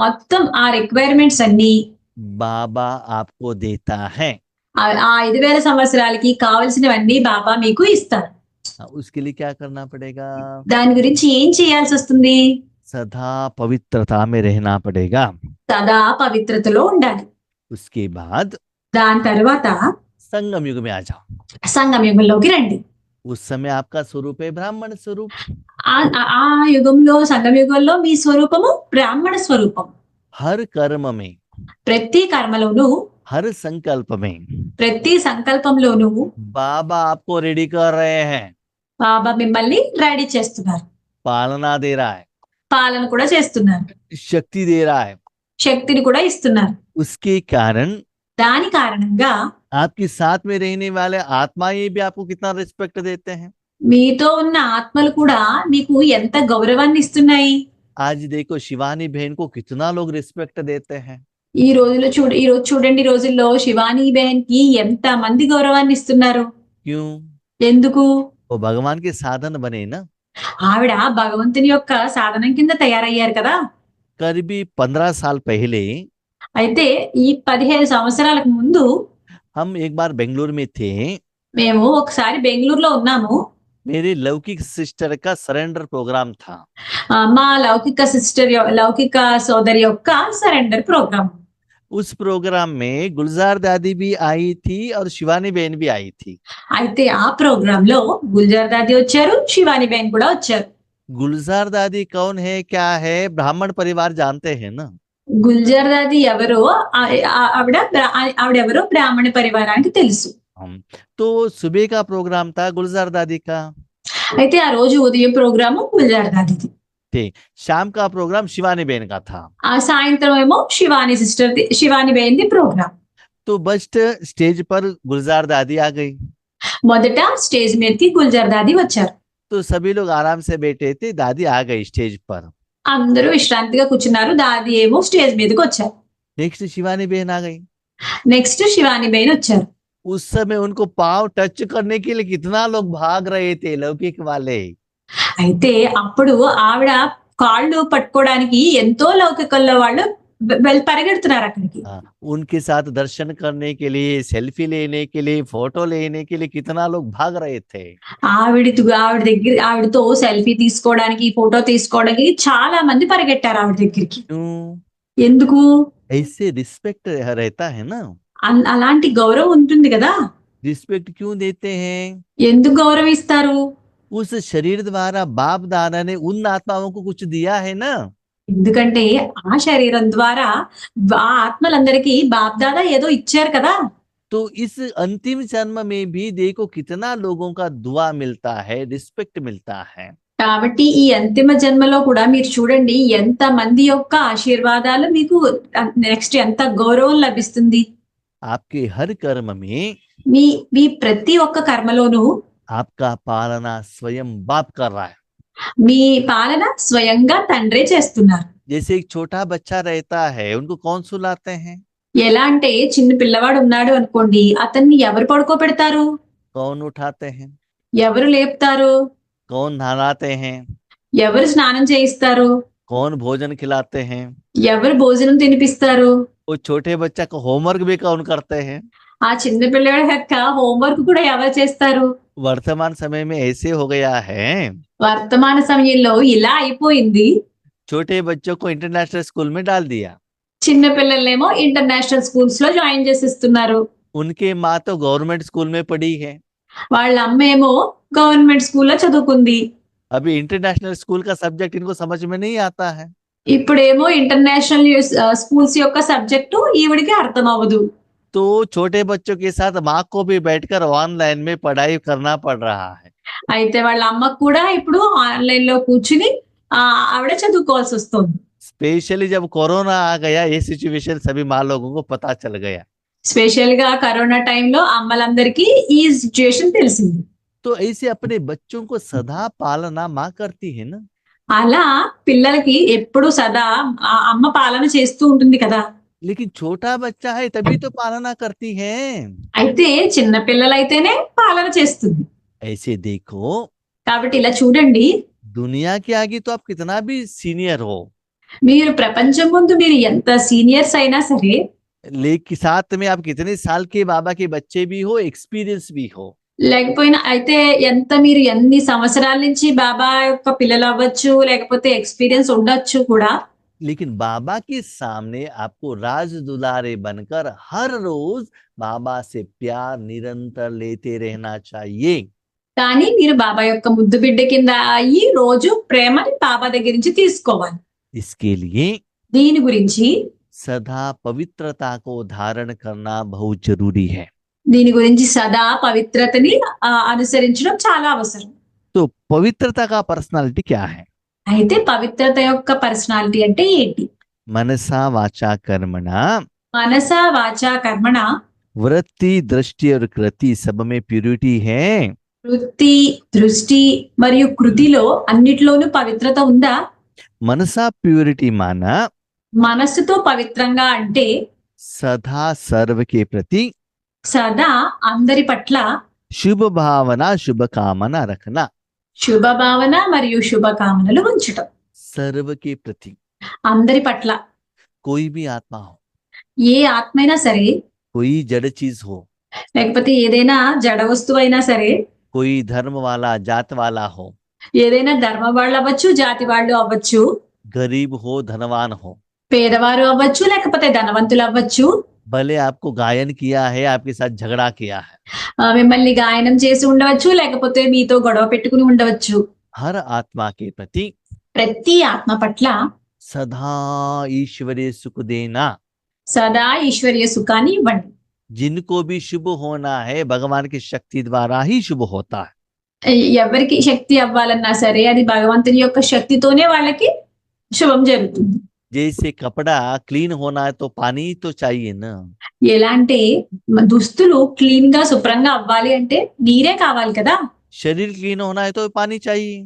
మొత్తం ఆ రిక్వైర్మెంట్స్ అన్ని बाबा आपको देता है। ఆ 5,000 సంవత్సరాలకి కావలసినవన్నీ బాబా మీకు ఇస్తారు. उसके लिए क्या करना पड़ेगा? దాని గురించి ఏం చేయాల్సి వస్తుంది? सदा पवित्रता में रहना पड़ेगा। సదా పవిత్రతలో ఉండాలి. उसके बाद దాని తర్వాత संगम युग में आ जाओ। సంగమ యుగంలోకి రండి. उस समय आपका स्वरूप है ब्राह्मण स्वरूप। ఆ యుగంలో సంగమ యుగంలో మీ స్వరూపము బ్రాహ్మణ స్వరూపం. हर कर्म में, ప్రతి కర్మలోను, हर संकल्प में ప్రతి సంకల్పంలోను बाबा आपको रेडी कर रहे हैं, బాబా మిమ్మల్ని రెడీ చేస్తున్నారు, पालना दे रहा है, పాలన కూడా చేస్తున్నారు, शक्ति दे रहा है। శక్తిని కూడా ఇస్తున్నారు. उसके कारण దాని కారణంగా आपके साथ में रहने वाले आत्माएं भी आपको कितना रिस्पेक्ट देते हैं। మీతో ఉన్న ఆత్మలు కూడా మీకు ఎంత గౌరవాన్ని ఇస్తున్నాయి. आज देखो शिवानी बहन को कितना लोग रिस्पेक्ट देते हैं। ఈ రోజు చూడండి, ఈ రోజుల్లో శివానీ బెహన్ కి ఎంత మంది గౌరవాన్ని ఇస్తున్నారు. क्यों? ఎందుకు? वो भगवान के साधन बने ना। ఆవిడ భగవంతుని యొక్క సాధనం కింద తయారయ్యారు కదా. करीबी 15 साल पहले అయితే ఈ 15 సంవత్సరాలకు ముందు हम एक बार बेंगलुरु में थे। మేము ఒకసారి బెంగళూరులో ఉన్నాము. मेरे लौकिक सिस्टर का सरेंडर प्रोग्राम था। మా లౌకిక సోదరి యొక్క సరెండర్ ప్రోగ్రామ్. उस प्रोग्राम में गुलजार दादी भी आई थी और शिवानी बहन भी आई थी। అయితే ఆ ప్రోగ్రామ్ లో గుల్జార్ దాది వచ్చారు, శివాని బెహన్ కూడా వచ్చారు. गुलजार दादी कौन है, क्या है? ब्राह्मण परिवार जानते हैं ना। గుల్జార్ దాది ఎవరో, ఆవిడెవరో బ్రాహ్మణ పరివారానికి తెలుసు. तो सुबह का प्रोग्राम था गुलजार दादी का, అయితే ఆ రోజు ఉదయం ప్రోగ్రాము గుల్జార్ దాదిది. शाम का प्रोग्राम शिवानी बहन का था। ఆ సాయంత్రం ఏమో శివాని బెహన్ ది ప్రోగ్రామ్. तो बस्ट स्टेज पर गुलजार दादी आ गई। మొదట స్టేజ్ మీదకి గుల్జార్ దాది వచ్చారు. तो सभी लोग आराम से बैठे थे, दादी आ गई स्टेज पर। అందరూ విశ్రాంతిగా కూర్చున్నారు, దాది ఏమో స్టేజ్ మీదకి వచ్చారు. नेक्स्ट शिवानी बहन आ गई। నెక్స్ట్ శివాని బెహన్ వచ్చారు. उस समय उनको पाँव टच करने के लिए कितना लोग भाग रहे थे लौकिक वाले। అయితే అప్పుడు ఆవిడ కాళ్ళు పట్టుకోవడానికి ఎంతో లౌకికల్లో వాళ్ళు పరిగెడుతున్నారు అక్కడికి. उनके साथ दर्शन करने के लिए, सेल्फी लेने के लिए, फोटो लेने के लिए कितना लोग भाग रहे थे। ఆవిడతో సెల్ఫీ తీసుకోవడానికి, ఫోటో తీసుకోవడానికి చాలా మంది పరిగెట్టారు ఆవిడ దగ్గరికి. ఎందుకు? ऐसे रिस्पेक्ट रहता है ना। అలాంటి గౌరవం ఉంటుంది కదా. रिस्पेक्ट क्यों देते हैं? ఎందుకు గౌరవిస్తారు? उस शरीर द्वारा बाप दादा ने उन आत्माओं को कुछ दिया है ना। ఎందుకంటే ఆ శరీరం ద్వారా ఆ ఆత్మలందరికీ బాప్ దాదా ఏదో ఇచ్చారు కదా. तो इस अंतिम जन्म में भी देखो कितना लोगों का दुआ मिलता है, रिस्पेक्ट मिलता है। కాబట్టి ఈ అంతిమ జన్మలో కూడా మీరు చూడండి ఎంత మంది యొక్క ఆశీర్వాదాలు మీకు నెక్స్ట్ ఎంత గౌరవం లభిస్తుంది. आपके हर कर्म में మీ మీ ప్రతి ఒక్క కర్మలోనూ आपका पालना स्वयं बाप कर रहा है। మీ పాలన స్వయంగా తండ్రే చేస్తున్నారు. जैसे एक छोटा बच्चा रहता है, उनको कौन सुलाते हैं? ఎలా అంటే చిన్న పిల్లవాడు ఉన్నాడు అనుకోండి, అతన్ని ఎవరు పడుకోబెడతారు? कौन उठाते हैं? ఎవరు లేపుతారు? कौन नहलाते हैं? ఎవరు స్నానం చేయిస్తారు? कौन भोजन खिलाते हैं? ఎవరు భోజనం తినిపిస్తారు? वो छोटे बच्चा का होमवर्क भी कौन करते हैं? ఆ చిన్న పిల్లవాడి యొక్క హోంవర్క్ కూడా ఎవరు చేస్తారు? वर्तमान समय में ऐसे हो गया है, వర్తమాన సమయంలో ఇలా అయిపోయింది. छोटे बच्चों को इंटरनेशनल स्कूल में डाल दिया, చిన్న పిల్లల్నేమో ఇంటర్నేషనల్ స్కూల్స్ లో జాయిన్ చేసిస్తున్నారు. उनके माँ तो गवर्नमेंट स्कूल में पढ़ी है। వాళ్ళ అమ్మేమో గవర్నమెంట్ స్కూల్లో చదువుకుంది. अभी इंटरनेशनल स्कूल का सब्जेक्ट इनको समझ में नहीं आता है। ఇప్పుడేమో ఇంటర్నేషనల్ స్కూల్స్ యొక్క సబ్జెక్టు ఈవిడికి అర్థం అవ్వదు. तो छोटे बच्चों के साथ माँ को भी बैठकर ऑनलाइन में पढ़ाई करना पड़ रहा है। అయితే వాళ్ళ అమ్మకు కూడా ఇప్పుడు ఆన్లైన్ లో కూర్చుని ఆవిడ చదువుకోవాల్సి వస్తుంది. स्पेशली जब कोरोना आ गया, ये सिचुएशन सभी माँ लोगों को पता चल गया। స్పెషల్ గా కరోనా టైంలో అమ్మలందరికీ ఈ సిచ్యుయేషన్ తెలిసింది. तो ऐसे अपने बच्चों को सदा पालना माँ करती है ना। అలా పిల్లలకి ఎప్పుడు సదా అమ్మ పాలన చేస్తూ ఉంటుంది కదా. लेकिन छोटा बच्चा है तभी तो पालना करती है। అయితే చిన్న పిల్లలైతేనే పాలన చేస్తుంది. ऐसे देखो, కాబట్టి ఇలా చూడండి, दुनिया के आगे तो आप कितना भी सीनियर हो, మీరు ప్రపంచం ముందు మీరు ఎంత సీనియర్స్ అయినా సరే, लेकिन साथ में आप कितने साल के बाबा के बच्चे भी हो, एक्सपीरियंस भी हो, లేకపోయినా అయితే ఎంత మీరు ఎన్ని సంవత్సరాల నుంచి బాబా యొక్క పిల్లలు అవ్వచ్చు, లేకపోతే ఎక్స్పీరియన్స్ ఉండొచ్చు కూడా, लेकिन बाबा के सामने आपको राज दुलारे बनकर हर रोज बाबा से प्यार निरंतर लेते रहना चाहिए। కానీ మీరు బాబా యొక్క ముద్దు బిడ్డ కింద అయ్యి రోజు ప్రేమని బాబా దగ్గర నుంచి తీసుకోవాలి. इसके लिए దీని గురించి सदा पवित्रता को धारण करना बहुत जरूरी है। దీని గురించి సదా పవిత్రతని అనుసరించడం చాలా అవసరం. तो पवित्रता का पर्सनालिटी क्या है? అయితే పవిత్రత యొక్క పర్సనాలిటీ అంటే ఏంటి? मनसा वाचा कर्मणा, మనస వాచ కర్మణ, वृत्ति दृष्टि और कृति सब में प्यूरिटी है। వృత్తి దృష్టి మరియు కృతిలో అన్నిట్లోనూ పవిత్రత ఉందా? मनसा प्यूरिटी माना మనస్సుతో పవిత్రంగా అంటే सदा सर्व के प्रति సదా అందరి పట్ల शुभ भावना शुभ कामना रखना। శుభ భావన మరియు శుభకామనలు ఉంచటం. सर्व के प्रति, అందరి పట్ల, कोई भी आत्मा हो, ఏ ఆత్మైనా సరే, कोई जड़ चीज हो, లేకపోతే ఏదైనా జడ వస్తువు అయినా సరే, कोई धर्म वाला जात वाला हो, ఏదైనా ధర్మ వాళ్ళు అవ్వచ్చు, జాతి వాళ్ళు అవ్వచ్చు, गरीब हो धनवान हो, పేదవారు అవ్వచ్చు, లేకపోతే ధనవంతులు అవ్వచ్చు, भले आपको गायन किया है, आपके साथ झगड़ा किया है, మిమ్మల్ని గాయనం చేసి ఉండవచ్చు, లేకపోతే మీతో గొడవ పెట్టుకుని ఉండవచ్చు. हर आत्मा के प्रति ప్రతి ఆత్మ పట్ల सदा ईश्वरीय सुख देना। సదా ఈశ్వరీయ సుఖాన్ని ఇవ్వండి. जिनको भी शुभ होना है भगवान की शक्ति द्वारा ही शुभ होता है। ఎవరికి శక్తి అవ్వాలన్నా సరే అది భగవంతుని యొక్క శక్తితోనే వాళ్ళకి శుభం జరుగుతుంది. जैसे कपड़ा क्लीन होना है तो पानी तो चाहिए ना। ఎలా అంటే దుస్తులు క్లీన్ గా శుభ్రంగా అవ్వాలి అంటే నీరే కావాలి కదా. शरीर क्लीन होना है तो पानी चाहिए।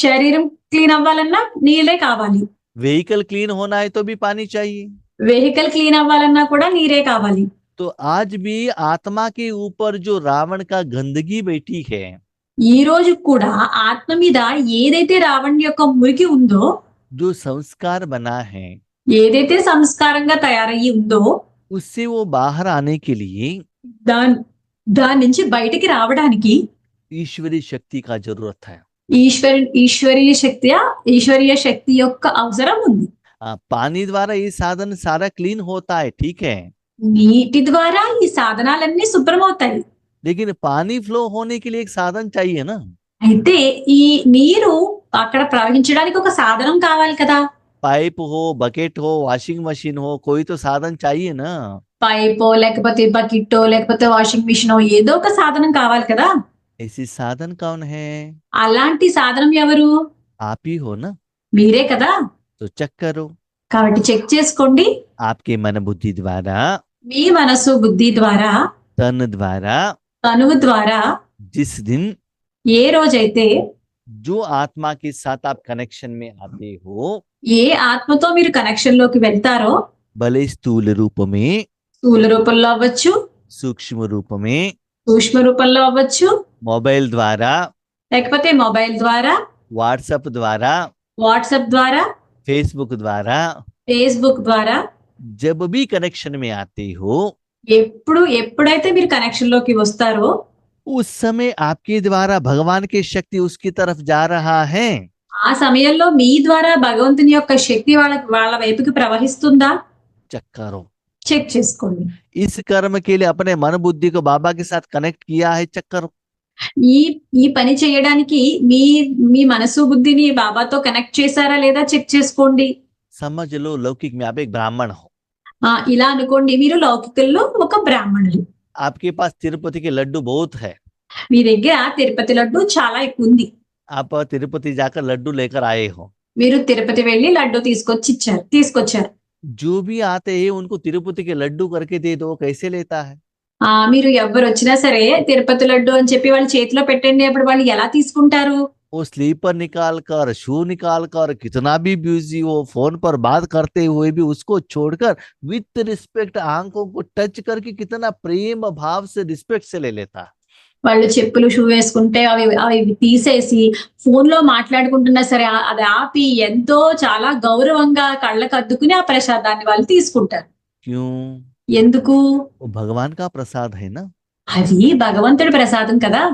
శరీరం క్లీన్ అవ్వాలన్నా నీరే కావాలి. व्हीकल क्लीन होना है तो भी पानी चाहिए। వెహికల్ క్లీన్ అవ్వాలన్నా కూడా నీరే కావాలి. तो आज भी आत्मा के ऊपर जो रावण का गंदगी बैठी है, ఈ రోజు కూడా ఆత్మ మీద ఏదైతే రావణ్ యొక్క మురికి ఉందో, जो संस्कार बना है, ఏదైతే సంస్కారంగా తయారయ్యి ఉందో, उससे वो बाहर आने के लिए దాని నుంచి బయటికి రావడానికి ईश्वरीय शक्ति का जरूरत है। ఈశ్వరీయ శక్తి యొక్క అవసరం ఉంది. पानी द्वारा ये साधन सारा क्लीन होता है, ठीक है, నీటి ద్వారా ఈ సాధనాలన్నీ శుభ్రమవుతాయి. लेकिन पानी फ्लो होने के लिए एक साधन चाहिए ना। అయితే ఈ నీరు అక్కడ ప్రవహించడానికి ఒక సాధనం కావాలి కదా. पाइप हो, बकेट हो, वॉशिंग मशीन हो, कोई तो साधन चाहिए ना। పైపో లేకపోతే బకెట్టో లేకపోతే వాషింగ్ మిషనో ఏదో ఒక సాధనం కావాలి కదా! ऐसी साधन कौन है? అలాంటి సాధనం ఎవరు? आप ही हो ना। మీరే కదా! तो चेक करो కాబట్టి చెక్ చేసుకోండి. आपके मन बुद्धि द्वारा, మీ మనసు, బుద్ధి ద్వారా, तन द्वारा, తనువు ద్వారా जिस दिन ఏ రోజైతే जो आत्मा के साथ आप कनेक्शन में आते हो, ఏ ఆత్మతో మీరు కనెక్షన్‌లోకి వెళ్తారో भले स्थूल रूप में, స్థూల రూపంలో అవ్వచ్చు, सूक्ष्म रूप में, సూక్ష్మ రూపంలో అవ్వచ్చు, मोबाइल द्वारा, లేకపోతే మొబైల్ ద్వారా, व्हाट्सएप द्वारा, వాట్సాప్ ద్వారా, फेसबुक द्वारा, ఫేస్‌బుక్ ద్వారా जब भी कनेक्शन में आते हो, ఎప్పుడైతే మీరు కనెక్షన్‌లోకి వస్తారో उस समय आपके द्वारा भगवान की शक्ति उसकी तरफ जा रहा है। ఆ సమయంలో మీ ద్వారా భగవంతుని యొక్క శక్తి వాళ్ళ వైపుకి ప్రవహిస్తుందా? चेक करो। చెక్ చేసుకోండి. इस कर्म के लिए अपने मन बुद्धि को बाबा के साथ कनेक्ट किया है, चेक करो। ఈ ఈ పని చేయడానికి మీ మీ మనసు బుద్ధిని బాబాతో కనెక్ట్ చేశారా లేదా చెక్ చేసుకోండి. समझ लो लौकिक में आप एक ब्राह्मण हो, ఇలా అనుకోండి, మీరు లౌకికుల్లో ఒక బ్రాహ్మణులు. आपके पास तिरुपति के लड्डू बहुत है, మీ దగ్గర తిరుపతి లడ్డు చాలా ఎక్కువ ఉంది. आप तिरुपति जाकर लड्डू लेकर आए हो। మీరు తిరుపతి వెళ్ళి లడ్డు తీసుకొచ్చారు. जो भी आते हैं उनको तिरुपति के लड्डू करके दे दो, कैसे लेता है? మీరు ఎవ్వరు వచ్చినా సరే తిరుపతి లడ్డు అని చెప్పి వాళ్ళ చేతిలో పెట్టండి, అప్పుడు వాళ్ళు ఎలా తీసుకుంటారు? वो स्लीपर निकाल कर, शू निकाल कर, कितना भी बिजी हो, फोन पर बात करते हुए भी उसको छोड़कर विथ रिस्पेक्ट आंखों को टच करके कितना प्रेम भाव से रिस्पेक्ट से ले लेता है। వాళ్ళు చెప్పులు షూ వేసుకుంటే అవి అవి తీసేసి ఫోన్ లో మాట్లాడుకుంటున్నా సరే అది ఆపి ఎంతో చాలా గౌరవంగా కళ్ళకు అద్దుకుని ఆ ప్రసాదాన్ని వాళ్ళు తీసుకుంటారు. क्यों? ఎందుకు? वो भगवान का प्रसाद है ना। అది భగవంతుడి ప్రసాదం కదా.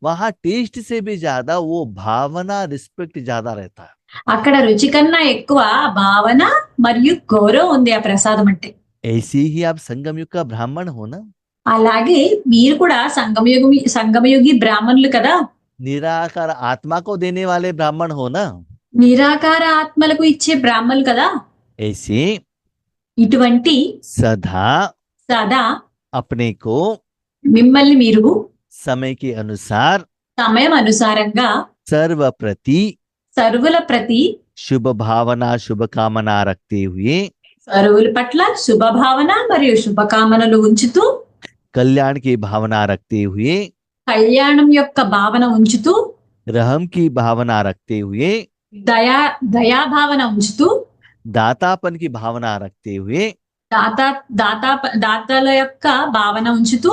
वहां टेस्ट से भी ज्यादा वो भावना रिस्पेक्ट ज्यादा रहता है। అక్కడ రుచి కన్నా ఎక్కువ భావన మరియు గౌరవం ఉంది ఆ ప్రసాదం అంటే. ऐसे ही आप संगम युग का ब्राह्मण हो ना। అలాగే మీరు కూడా సంగమయుగి బ్రాహ్మణులు కదా. निराकार आत्मा को देने वाले ब्राह्मण हो ना। నిరాకార ఆత్మలకు ఇచ్చే బ్రాహ్మణులు కదా. ऐसे ఇటువంటి सदा సదా अपने को మిమ్మల్ని మీరు समय के अनुसार సమయం అనుసారంగా सर्वप्रति సర్వుల ప్రతి शुभ भावना शुभ कामना रखते हुए, సర్వుల పట్ల శుభభావన మరియు శుభకామనలు ఉంచుతూ, कल्याण की भावना रखते हुए, కళ్యాణం యొక్క భావన ఉంచుతూ, रहम की भावना रखते हुए, దయాభావన ఉంచుతూ, दातापन की भावना रखते हुए, దాతల యొక్క భావన ఉంచుతూ,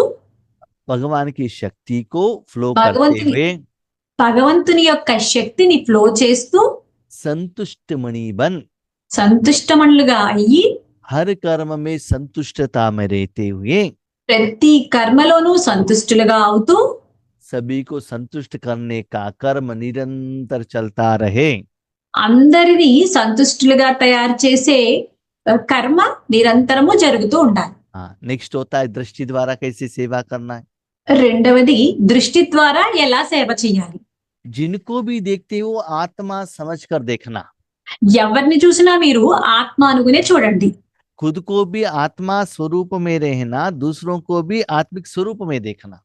भगवान की शक्ति को फ्लो करते हुए, భగవంతుని యొక్క శక్తిని ఫ్లో చేస్తూ, संतुष्ट मणि बन సంతుష్టమణులుగా అయ్యి, हर कर्म में संतुष्टता में रहते हुए, ప్రతి కర్మలోనూ సంతుష్టులుగా అవుతూ, सभी को संतुष्ट करने का कर्म निरंतर चलता रहे। అందరినీ సంతుష్టులుగా తయారు చేసే కర్మ నిరంతరము జరుగుతూ ఉండాలి. नेक्स्ट होता है दृष्टि द्वारा कैसे सेवा करना है। రెండవది దృష్టి ద్వారా ఎలా సేవ చేయాలి. जिनको भी देखते हो आत्मा समझकर देखना, ఎవరిని చూసినా మీరు ఆత్మ అనుకునే చూడండి. खुद को भी आत्मा स्वरूप में रहना, दूसरों को भी आत्मिक स्वरूप में देखना।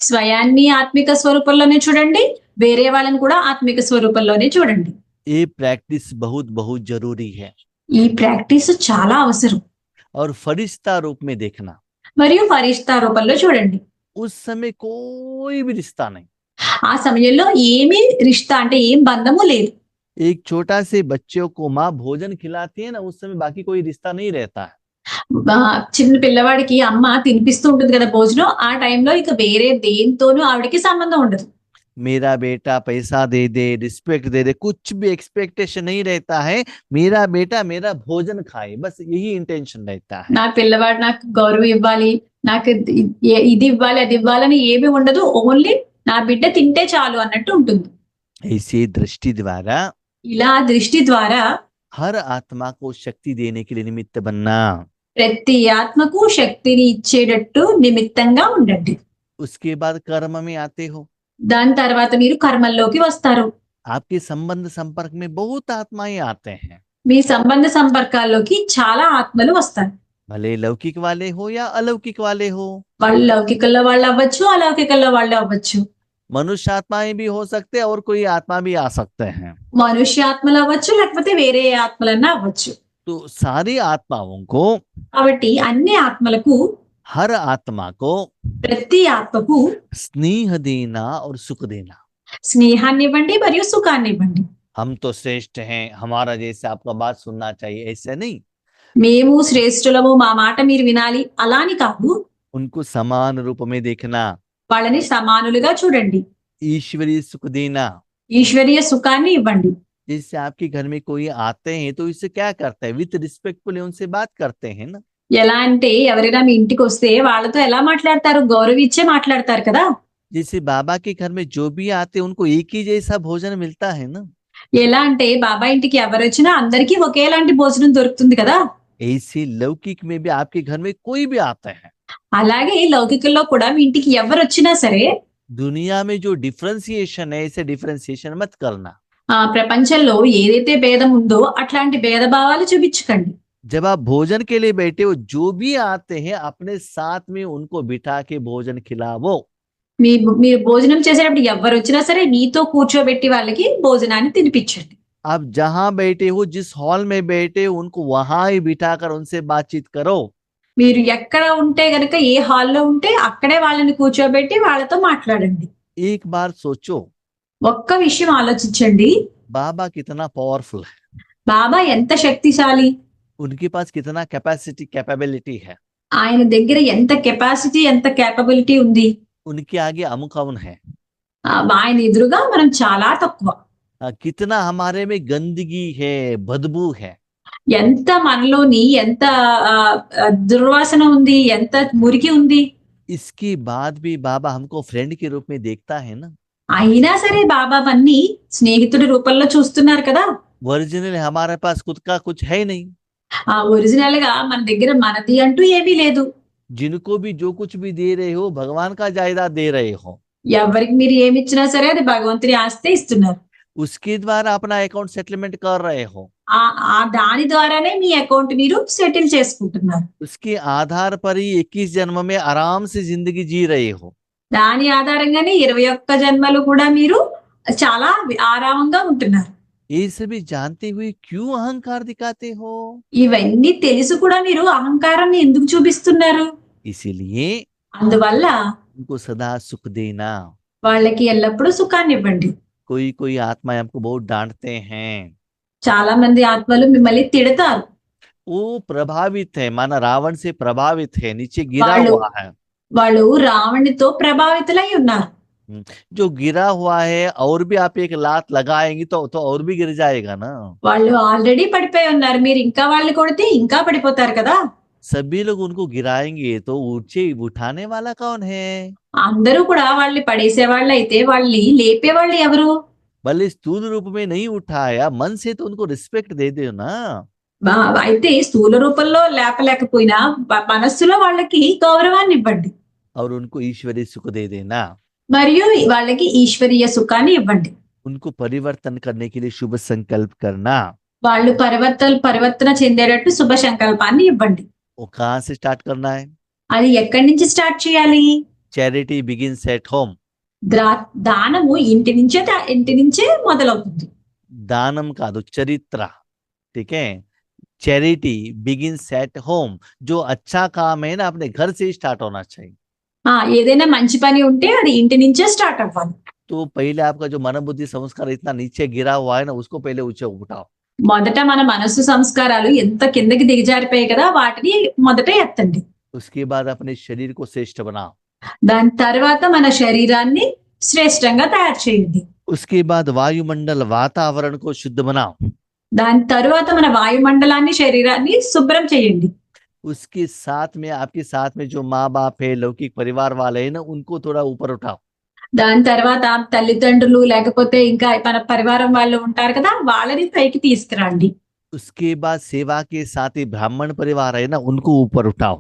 స్వయాన్ని ఆత్మిక స్వరూపంలోనే చూడండి, వేరే వాళ్ళని కూడా ఆత్మిక స్వరూపంలోనే చూడండి. ये प्रैक्टिस बहुत बहुत जरूरी है। ఈ ప్రాక్టీస్ చాలా అవసరం. और फरिश्ता रूप में देखना, మరియు ఫరిష్తా రూపంలో చూడండి. उस समय कोई भी रिश्ता नहीं। ఆ సమయంలో ఏమీ రిష్తా అంటే ఏం బంధము లేదు. एक छोटा से बच्चों को माँ भोजन खिलाती है ना, उस समय बाकी कोई रिश्ता नहीं रहता है। చిన్న పిల్లవాడికి అమ్మ తినిపిస్తూ ఉంటుంది కదా భోజనం, ఆ టైంలో ఇక వేరే దేంతోనూ ఆవిడకి సంబంధం ఉండదు. मेरा बेटा पैसा दे दे, रिस्पेक्ट दे दे, कुछ भी एक्सपेक्टेशन नहीं रहता है। मेरा बेटा मेरा भोजन खाए, बस यही इंटेंशन रहता है। నా పిల్లవాడు నాకు గౌరవం ఇవ్వాలి, నాకు ఇది ఇవ్వాలి అది ఇవ్వాలని ఏమీ ఉండదు, ఓన్లీ నా బిడ్డ తింటే చాలు అన్నట్టు ఉంటుంది. ऐसे दृष्टि द्वारा ఇలా దృష్టి ద్వారా हर आत्मा को शक्ति देने के लिए निमित्त बनना। ప్రతి ఆత్మకు శక్తిని ఇచ్చేటట్టు నిమిత్తంగా ఉండండి. उसके बाद कर्म में आते हो। దాని తర్వాత మీరు కర్మల్లోకి వస్తారు. आपके संबंध संपर्क में बहुत आत्माएं आते हैं। మీ సంబంధ సంపర్కాల్లోకి చాలా ఆత్మలు వస్తాయి. भले लौकिक वाले हो या अलौकिक वाले हो। వాళ్ళు లౌకికల్లో వాళ్ళు అవ్వచ్చు, అలౌకికల్లో వాళ్ళు అవ్వచ్చు. मनुष्य आत्माएं भी हो सकते हैं और कोई आत्मा भी आ सकते हैं। మనుష్య ఆత్మలు అవ్వచ్చు, లేకపోతే వేరే ఏ ఆత్మలన్నా అవ్వచ్చు. तो सारी आत्माओं को, కాబట్టి అన్ని ఆత్మలకు, हर आत्मा को ప్రతి ఆత్మకు स्नेह देना और सुख देना। స్నేహాన్ని ఇవ్వండి మరియు సుఖాన్ని ఇవ్వండి. हम तो श्रेष्ठ हैं, हमारा जैसे आपका बात सुनना चाहिए, ऐसे नहीं। మేము శ్రేష్ఠులము, మా మాట మీరు వినాలి అలాని కాదు. उनको समान रूप में देखना, వాళ్ళని సమానులుగా చూడండి. ईश्वरीय सुख देना। ఈశ్వరీయ సుఖాన్ని ఇవ్వండి. जैसे आपके घर में कोई आते हैं तो इससे क्या करते हैं, विथ रिस्पेक्टफुली उनसे बात करते हैं ना। ఎలా అంటే ఎవరైనా మీ ఇంటికి వస్తే వాళ్ళతో ఎలా మాట్లాడతారు, గౌరవించే మాట్లాడతారు కదా. जैसे बाबा के घर में जो भी आते हैं उनको एक ही जैसा भोजन मिलता है ना। ఎలా అంటే బాబా ఇంటికి ఎవరు వచ్చినా అందరికీ ఒకేలాంటి భోజనం దొరుకుతుంది కదా. ऐसे लौकिक में भी आपके घर में कोई भी आता है, అలాగే లౌకికల్లో కూడా మీ ఇంటికి ఎవరు వచ్చినా సరే दुनिया में जो डिफरेंशिएशन है, ऐसे डिफरेंशिएशन मत करना। ప్రపంచంలో ఏదైతే భేదం ఉందో అట్లాంటి భేదభావాలు చూపించకండి. जब आप भोजन के लिए बैठे हो, जो भी आते हैं अपने साथ में उनको बिठा के भोजन खिलाओ। మీరు భోజనం చేసేటప్పుడు ఎవరు వచ్చినా సరే మీతో కూర్చోబెట్టి వాళ్ళకి భోజనాన్ని తినిపించండి. आप जहां बैठे हो, जिस हॉल में बैठे हो, उनको वहां ही बिठाकर उनसे बातचीत करो। మీరు ఎక్కడ ఉంటే గనక, ఏ హాల్లో ఉంటే అక్కడే వాళ్ళని కూర్చోబెట్టి వాళ్ళతో మాట్లాడండి. एक बार सोचो, ఒక్క విషయం ఆలోచించండి, बाबा कितना पावरफुल है, బాబా ఎంత శక్తిశాలి, उनके पास कितना कैपेबिलिटी है, ఆయన దగ్గర ఎంత కెపాసిటీ, ఎంత కేపబిలిటీ ఉంది. उनके आगे हम कौन है। ఆయన ఎదురుగా మనం చాలా తక్కువ. कितना हमारे में गंदगी है, बदबू है। ఎంత మనలోని ఎంత దుర్వాసన ఉంది, ఎంత మురికి ఉంది. इसके बाद भी बाबा हमको फ्रेंड के रूप में देखता है ना। అయినా సరే బాబా అన్ని స్నేహితుడి రూపంలో చూస్తున్నారు కదా. ओरिजिनल हमारे पास खुद का कुछ है नहीं। ఒరిజినల్ గా మన దగ్గర మనది అంటూ ఏమీ లేదు. जिनको भी जो कुछ भी दे रहे हो, भगवान का जायदाद दे रहे हो। ఎవరికి మీరు ఏమి ఇచ్చినా సరే అది భగవంతుని ఆస్తే ఇస్తున్నారు. उसके द्वारा अपना अकाउंट सेटलमेंट कर रहे हो। దాని ద్వారానే మీ అకౌంట్ మీరు సెటిల్ చేసుకుంటున్నారు. उसके आधार पर ही 21 जन्म में आराम से जिंदगी जी रहे हो। దాని ఆధారంగానే 21 జన్మలు కూడా మీరు చాలా ఆరామంగా ఉంటున్నారు. ये सभी जानते हुए क्यों अहंकार दिखाते हो। ఇవన్నీ తెలుసు కూడా మీరు అహంకారాన్ని ఎందుకు చూపిస్తున్నారు? इसीलिए అందువల్ల उनको सदा सुख देना। వాళ్ళకి ఎల్లప్పుడూ సుఖాన్ని ఇవ్వండి. कोई कोई आत्मा हमको बहुत डांटते हैं, చాలా మంది ఆత్మలు మిమ్మల్ని తిడతారు. वो प्रभावित है, माना रावण से प्रभावित है, नीचे गिरा वालो। हुआ है। వాళ్ళు రావణునితో ప్రభావితులై ఉన్నారు. जो गिरा हुआ है और भी आप एक लात लगाएंगी तो और भी गिर जाएगा ना। వాళ్ళు ఆల్రెడీ పడిపోయి ఉన్నారు, మీరు ఇంకా వాళ్ళు కొడితే ఇంకా పడిపోతారు కదా. सभी लोग उनको गिराएंगे तो ऊंचे उठाने वाला कौन है। అందరూ కూడా వాళ్ళని పడేసే వాళ్ళు అయితే వాళ్ళని లేపే వాళ్ళు ఎవరు? भले स्थूल रूप में नहीं उठाया, मन से तो उनको रिस्पेक्ट दे दो ना। అయితే స్థూల రూపంలో లేపలేకపోయినా మనస్సులో వాళ్ళకి గౌరవాన్ని ఇవ్వండి. और उनको ईश्वरीय सुख दे देना। మరియు వాళ్ళకి ఈశ్వరీయ సుఖాన్ని ఇవ్వండి. उनको परिवर्तन करने के लिए शुभ संकल्प करना। వాళ్ళు పరివర్తన చెందేటట్టు శుభ సంకల్పాన్ని ఇవ్వండి. वो कहाँ से स्टार्ट करना है। అది ఎక్కడి నుంచి స్టార్ట్ చేయాలి? Charity begins at home. దానము ఇంటి నుంచే మొదలవుతుంది. दानम का दो चरित्र, ठीक है। Charity begins at home. जो अच्छा काम है ना, अपने घर से ही स्टार्ट होना चाहिए। ఏదైనా మంచి పని ఉంటే అది ఇంటి నుంచే స్టార్ట్ అవ్వాలి. तो पहले आपका जो मन बुद्धि संस्कार इतना नीचे गिरा हुआ है ना, उसको पहले ऊंचे उठाओ। మొదట మన మనస్సు సంస్కారాలు ఎంత కిందకి దిగజారిపోయాయి కదా, వాటిని మొదట ఎత్తండి. उसके बाद अपने शरीर को श्रेष्ठ बनाओ। దాని తర్వాత మన శరీరాన్ని శ్రేష్టంగా తయారు చేయండి. उसके बाद वायुमंडल वातावरण को शुद्ध बनाओ। దాని తర్వాత మన వాయుమండలాన్ని, శరీరాన్ని శుభ్రం చేయండి. उसके साथ में आपके साथ में जो माँ बाप है, लौकिक परिवार वाले हैं ना, उनको थोड़ा ऊपर उठाओ। దాని తర్వాత తల్లిదండ్రులు లేకపోతే ఇంకా మన పరివారం వాళ్ళు ఉంటారు కదా, వాళ్ళని పైకి తీసుకురండి. उसके बाद सेवा के साथी ब्राह्मण परिवार है ना, उनको ऊपर उठाओ।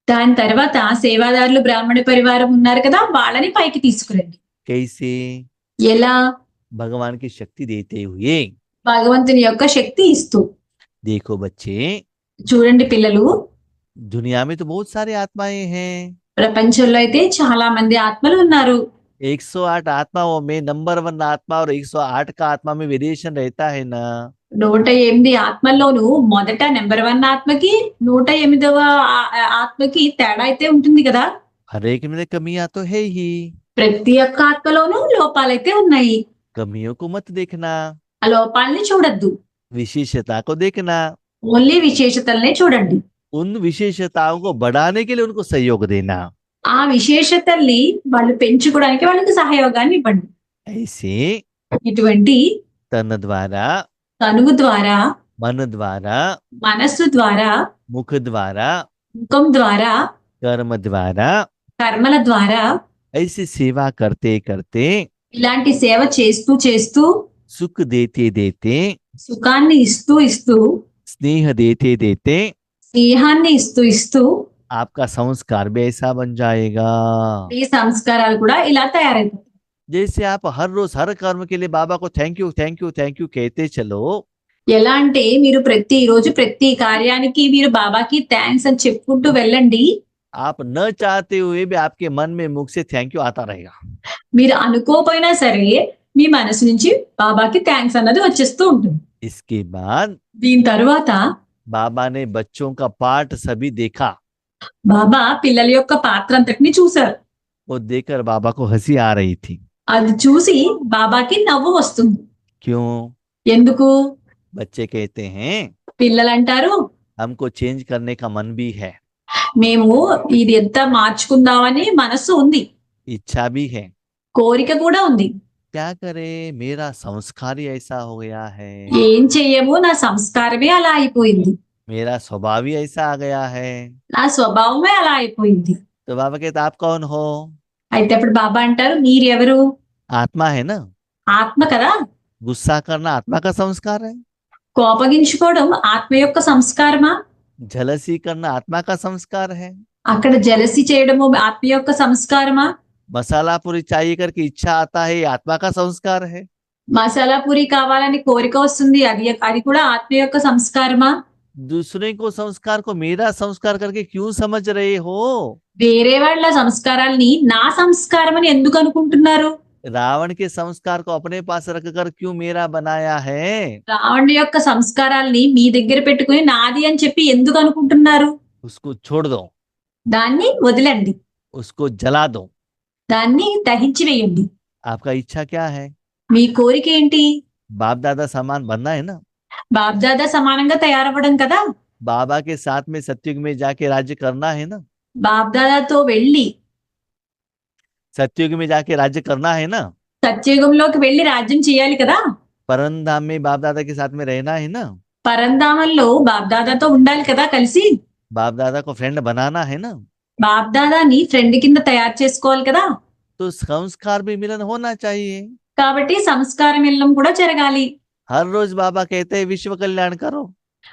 దాని తర్వాత సేవాదారులు బ్రాహ్మణ పరివారం ఉన్నారు కదా, వాళ్ళని పైకి తీసుకురండి. कैसे? ఎలా? भगवान की शक्ति देते हुए। భగవంతుని యొక్క శక్తి ఇస్తూ. देखो बच्चे, చూడండి పిల్లలు, दुनिया में तो बहुत सारी आत्माएं हैं। ప్రపంచంలో అయితే చాలా మంది ఆత్మలు ఉన్నారు. 108 आत्माओं में नंबर 1 आत्मा और 108 का आत्मा में वेरिएशन रहता है ना। 108 ఆత్మల్లోనూ మొదట నెంబర్ 1 ఆత్మకి 108వ ఆత్మకి తేడా అయితే ఉంటుంది కదా. हर एक में कमियां तो है ही। ప్రతి ఒక్క ఆత్మలోనూ లోపాలైతే ఉన్నాయి. कमियों को मत देखना, ఆ లోపాలని చూడొద్దు, विशेषता को देखना। ఓన్లీ విశేషతలనే చూడండి. उन विशेषताओं को बढ़ाने के लिए उनको सहयोग देना। ఆ విశేషతల్ని వాళ్ళు పెంచుకోవడానికి వాళ్ళకి సహయోగాన్ని ఇవ్వండి. ऐसे ఇటువంటి तन द्वारा, తనువు ద్వారా, मन द्वारा, మనస్సు ద్వారా, मुख द्वारा, ముఖం ద్వారా, कर्म द्वारा కర్మల ద్వారా ऐसी सेवा करते करते, ఇలాంటి సేవ చేస్తూ చేస్తూ, सुख देते देते, సుఖాన్ని ఇస్తూ ఇస్తూ, स्नेह देते देते స్నేహాన్ని ఇస్తూ ఇస్తూ आपका संस्कार भी ऐसा बन जाएगा। ఈ సంస్కారాలు కూడా ఇలా తయారైపోతాయి. जैसे आप हर रोज हर कर्म के लिए बाबा को thank you thank you thank you कहते चलो, ఎలా అంటే మీరు ప్రతి రోజు ప్రతి కార్యానికి మీరు బాబాకి థ్యాంక్స్ అని చెప్పుకుంటూ వెళ్ళండి. आप न चाहते हुए भी आपके मन में मुख से थैंक यू आता रहेगा। మీరు అనుకోపోయినా సరే మీ మనసు నుంచి బాబాకి థ్యాంక్స్ అన్నది వచ్చేస్తూ ఉంటుంది. इसके बाद దీని తరువాత बाबा ने बच्चों का पाठ सभी देखा। బాబా పిల్లల యొక్క పాత్ర అంతటిని చూశారు. वो देखकर बाबा को हंसी आ रही थी। అది చూసి బాబాకి నవ్వు వస్తుంది. क्यों? ఎందుకు? बच्चे कहते हैं పిల్లలు అంటారు, हमको चेंज करने का मन भी है, మేము ఇది ఎంత మార్చుకుందామని మనసు ఉంది, इच्छा भी है, కోరిక కూడా ఉంది. क्या करे, मेरा संस्कार ही ऐसा हो गया है, ఏం చెయ్యము, నా సంస్కారమే అలా అయిపోయింది, मेरा स्वभाव ही ऐसा आ गया है। నా స్వభావమే అలా అయిపోయింది. तो बाबा कहते आप कौन हो? అయితే అప్పుడు బాబా అంటారు, మీరెవరు? आत्मा है ना। ఆత్మ కదా. गुस्सा करना आत्मा का संस्कार है, కోపగించుకోవడం ఆత్మ యొక్క సంస్కారమా? जलसी करना आत्मा का संस्कार है, అక్కడ జలసి చేయడము ఆత్మ యొక్క సంస్కారమా? मसाला पूरी चाहिए करके इच्छा आता है, ये आत्मा का संस्कार है। మసాలా పూరి కావాలని కోరిక వస్తుంది, అది కూడా ఆత్మ యొక్క సంస్కారమా? दूसरे को संस्कार को मेरा संस्कार करके क्यों समझ रहे हो? వేరే వాళ్ళ సంస్కారాల్ని నా సంస్కారం అని ఎందుకు అనుకుంటున్నారు? रावण के संस्कार को अपने पास रखकर क्यों मेरा बनाया है? రావణుడి యొక్క సంస్కారాల్ని మీ దగ్గర పెట్టుకుని నాది అని చెప్పి ఎందుకు అనుకుంటున్నారు? उसको छोड़ दो, దాన్ని వదిలండి, उसको जला दो। దాన్ని దహించి వేయండి. आपका इच्छा क्या है? మీ కోరిక ఏంటి? बाप दादा समान बनना है ना। బాబ్దాదా సమానంగా తయారవ్వడం కదా. बाबा के साथ में सत्युग में जाके राज्य करना है ना। బాబ్దాదాతో వెళ్ళి सत्युग में जाके राज्य करना है ना। సత్యయుగంలోకి వెళ్ళి రాజ్యం చేయాలి కదా. परमधाम में बाप दादा के साथ में रहना है ना। పరంధామంలో బాబ్దాదాతో ఉండాలి కదా కలిసి. बाप दादा को फ्रेंड बनाना है ना। బాబ్దాదాని ఫ్రెండ్ కింద తయారు చేసుకోవాలి కదా. तो संस्कार भी मिलन होना चाहिए। కాబట్టి సంస్కారం వెళ్ళడం కూడా జరగాలి. हर रोज बाबा कहते हैं विश्व कल्याण करो,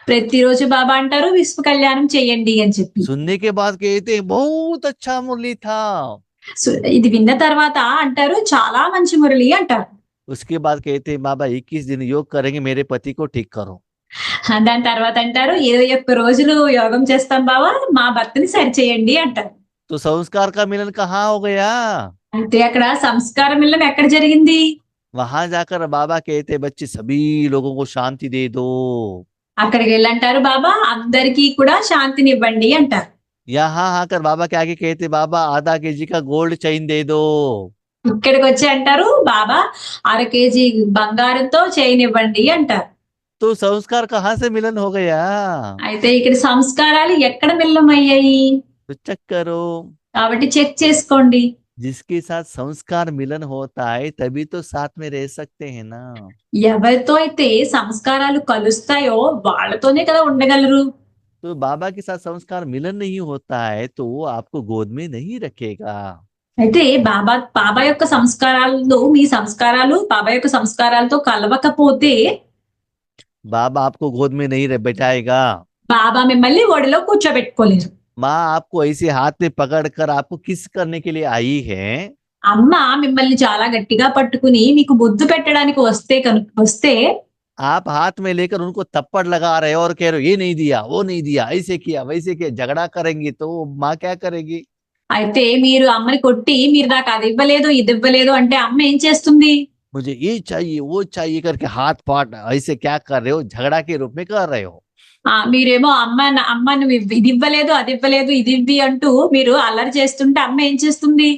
ప్రతిరోజు బాబా అంటారు విశ్వ కళ్యాణం చేయండి అని చెప్పి. सुनने के बाद कहते हैं बहुत अच्छा मुरली था। ఇది విన్న తర్వాత అంటారు చాలా మంచి మురళి అంటారు. उसके बाद कहते हैं बाबा 21 दिन योग करेंगे, मेरे पति को ठीक करो। దాని తర్వాత అంటారు 21 రోజులు యోగం చేస్తాం బావా, మా భర్తని సరిచేయండి అంటారు. तो संस्कार का मिलन कहाँ हो गया? అంటే అక్కడ సంస్కారం వెళ్ళడం ఎక్కడ జరిగింది? वहां जाकर बाबा कहते बच्चे सभी लोगों को शांति दे दो। అక్కడికి వెళ్ళంటారు బాబా అందరికీ కూడా శాంతిని ఇవ్వండి అంటారు. यहाँ आकर बाबा के आगे कहते बाबा आधा केजी का गोल्ड चेन दे दो। ఇక్కడికి వచ్చి అంటారు బాబా 1/2 కేజీ బంగారంతో చైన్ ఇవ్వండి అంటారు. तो संस्कार कहाँ से मिलन हो गया? అయితే ఇక్కడ సంస్కారాలు ఎక్కడ మిల్లమయ్యాయి? तो चेक करो। కాబట్టి చెక్ చేసుకోండి. जिसके साथ संस्कार मिलन होता है तभी तो साथ में रह सकते हैं ना। ఎవరితో అయితే సంస్కారాలు కలుస్తాయో వాళ్ళతోనే కదా ఉండగలరు. तो बाबा के साथ संस्कार मिलन नहीं होता है तो वो आपको गोद में नहीं रखेगा। అయితే బాబా యొక్క సంస్కారాలు మీ సంస్కారాలు బాబా యొక్క సంస్కారాలతో కలవకపోతే बाबा आपको गोद में नहीं बैठाएगा। బాబా మిమ్మల్ని ఒడిలో కూర్చోబెట్టుకోలేరు. माँ आपको ऐसे हाथ में पकड़कर आपको किस करने के लिए आई है। అమ్మ మిమ్మల్ని చాలా గట్టిగా పట్టుకుని మీకు ముద్దు పెట్టడానికి వస్తే आप हाथ में लेकर उनको थप्पड़ लगा रहे हो और कह रहे हो ये नहीं दिया, वो नहीं दिया, ऐसे किया वैसे किया, झगड़ा करेंगी तो माँ क्या करेगी? అయితే మీరు అమ్మని కొట్టి మీరు నాకు అది ఇవ్వలేదు ఇది ఇవ్వలేదు అంటే అమ్మ ఏం చేస్తుంది? मुझे ये चाहिए वो चाहिए करके हाथ पाट ऐसे क्या कर रहे हो, झगड़ा के रूप में कर रहे हो। మీరేమో అమ్మ నువ్వు ఇది ఇవ్వలేదు అది ఇవ్వలేదు ఇది ఇవ్వి అంటూ మీరు అల్లరి చేస్తుంటే అమ్మ ఏం చేస్తుంది?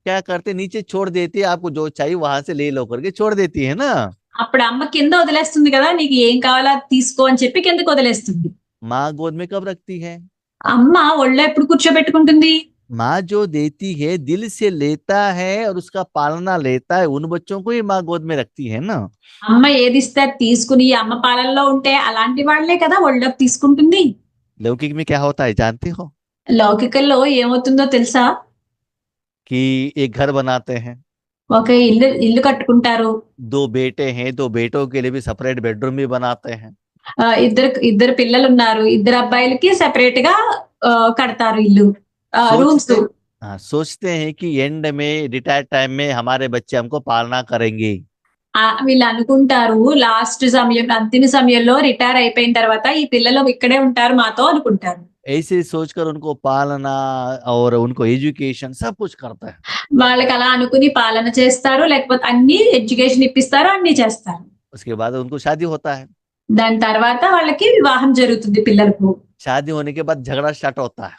क्या करते, नीचे छोड़ देती है, आपको जो चाहिए वहां से ले लो करके छोड़ देती है ना। అప్పుడు అమ్మ కింద వదిలేస్తుంది కదా, నీకు ఏం కావాలో అది తీసుకో అని చెప్పి కిందకి వదిలేస్తుంది. माँ गोद में कब रखती है? అమ్మ ఒళ్ళో ఎప్పుడు కూర్చోబెట్టుకుంటుంది? माँ जो देती है दिल से लेता है और उसका पालना लेता है, उन बच्चों को ही माँ गोद में रखती है ना। అమ్మ ఏది ఇస్తే అది తీసుకుని అమ్మ పాలనలో ఉంటే అలాంటి వాళ్ళే కదా ఒళ్ళోకి తీసుకుంటుంది. लौकिक में क्या होता है जानते हो? లౌకికల్లో ఏమవుతుందో తెలుసా? कि एक घर बनाते हैं, ఒక ఇల్లు కట్టుకుంటారు. 2 बेटे हैं, 2 बेटों के लिए भी सेपरेट बेडरूम भी बनाते हैं। ఇద్దరు పిల్లలు ఉన్నారు, ఇద్దరు అబ్బాయిలకి సెపరేట్ గా కడతారు ఇల్లు, రూమ్స్. सोचते हैं कि एंड में रिटायर्ड टाइम में हमारे बच्चे हमको पालना करेंगे। వీళ్ళు అనుకుంటారు లాస్ట్ సమయం అంతిమ సమయంలో రిటైర్ అయిపోయిన తర్వాత ఈ పిల్లలు ఇక్కడే ఉంటారు మాతో అనుకుంటారు. ऐसे सोचकर उनको पालना और उनको एजुकेशन सब कुछ करता है। వాళ్ళకి అలా అనుకుని పాలన చేస్తారు, లేకపోతే అన్ని ఎడ్యుకేషన్ ఇప్పిస్తారు, అన్ని చేస్తారు. उसके बाद उनको शादी होता है। దాని తర్వాత వాళ్ళకి వివాహం జరుగుతుంది పిల్లలకు. शादी होने के बाद झगड़ा स्टार्ट होता है।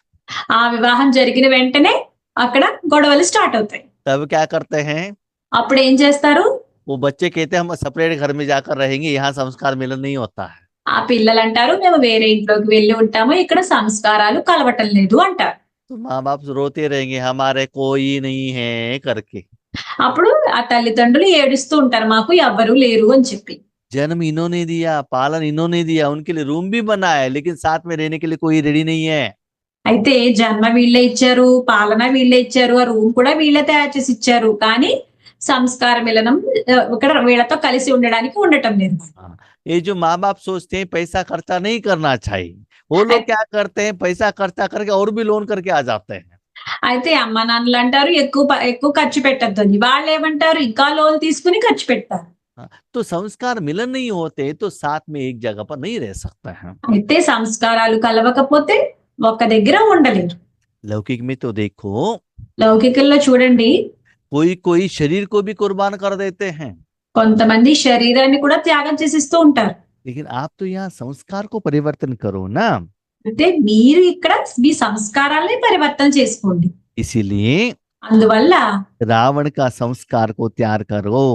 ఆ వివాహం జరిగిన వెంటనే అక్కడ గొడవలు స్టార్ట్ అవుతాయి. तब क्या करते हैं? అప్పుడు ఏం చేస్తారు? वो बच्चे कहते हैं हम सेपरेट घर में जाकर रहेंगे, यहाँ संस्कार मिलन नहीं होता है। ఆ పిల్లలు అంటారు మేము వేరే ఇంట్లోకి వెళ్ళి ఉంటాము, ఇక్కడ సంస్కారాలు కలవటం లేదు అంటారు. तो माँ बाप रोते रहेंगे हमारे कोई नहीं है करके। అప్పుడు ఆ తల్లిదండ్రులు ఏడుస్తూ ఉంటారు మాకు ఎవ్వరూ లేరు అని చెప్పి. जन्म इन्होंने दिया, पालन इन्होंने दिया, उनके लिए रूम भी बना है, लेकिन साथ में रहने के लिए कोई रेडी नहीं है। అయితే జన్మ వీళ్ళే ఇచ్చారు, పాలన వీళ్ళే ఇచ్చారు, ఆ రూమ్ కూడా వీళ్ళే తయారు చేసి ఇచ్చారు, కానీ సంస్కార మిలనం ఇక్కడ వీళ్ళతో కలిసి ఉండటం లేదు. ये जो माँ बाप सोचते हैं पैसा खर्चा नहीं करना चाहिए, वो लोग क्या करते हैं पैसा खर्चा करके और भी लोन करके आ जाते हैं। అయితే అమ్మ నాన్నలు అంటారు ఎక్కువ ఖర్చు పెట్టద్దు అని, వాళ్ళు ఏమంటారు ఇంకా లోన్ తీసుకుని ఖర్చు పెడతారు. तो संस्कार मिलन नहीं होते तो साथ में एक जगह पर नहीं रह सकता है। అయితే సంస్కారాలు కలవకపోతే ఒక్క దగ్గర ఉండలేరు. लौकिक में तो देखो లౌకికల్లో చూడండి, कोई शरीर को भी कुर्बान कर देते हैं, కొంతమంది శరీరాన్ని కూడా త్యాగం చేసిస్తూ ఉంటారు. लेकिन आप तो यहाँ संस्कार को परिवर्तन करो ना। అంటే మీరు ఇక్కడ మీ సంస్కారాలని పరివర్తన చేసుకోండి. इसीलिए అందువల్ల रावण का संस्कार को त्याग करो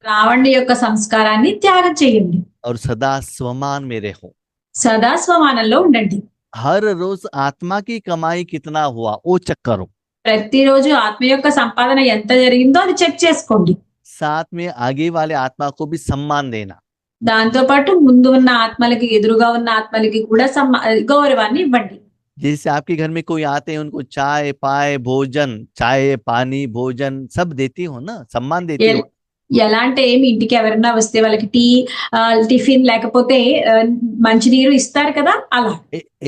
రావణుడి యొక్క సంస్కారాన్ని త్యాగం చేయండి. और सदा स्वमान में रहो। సదా స్వమానంలో ఉండండి. हर रोज आत्मा की कमाई कितना हुआ वो चेक करो। ప్రతిరోజు ఆత్మ యొక్క సంపాదన ఎంత జరిగిందో అది చెక్ చేసుకోండి. साथ में आगे वाले आत्मा को भी सम्मान देना। దాంతో పాటు ముందు ఉన్న ఆత్మలకి ఎదురుగా ఉన్న ఆత్మలకి కూడా గౌరవాన్ని ఇవ్వండి. जैसे आपके घर में कोई आते हैं उनको चाय पाए भोजन, चाय पानी भोजन सब देती हो ना, सम्मान देती हो। ఎలా అంటే మీ ఇంటికి ఎవరైనా వస్తే వాళ్ళకి టిఫిన్ లేకపోతే మంచినీరు ఇస్తారు కదా, అలా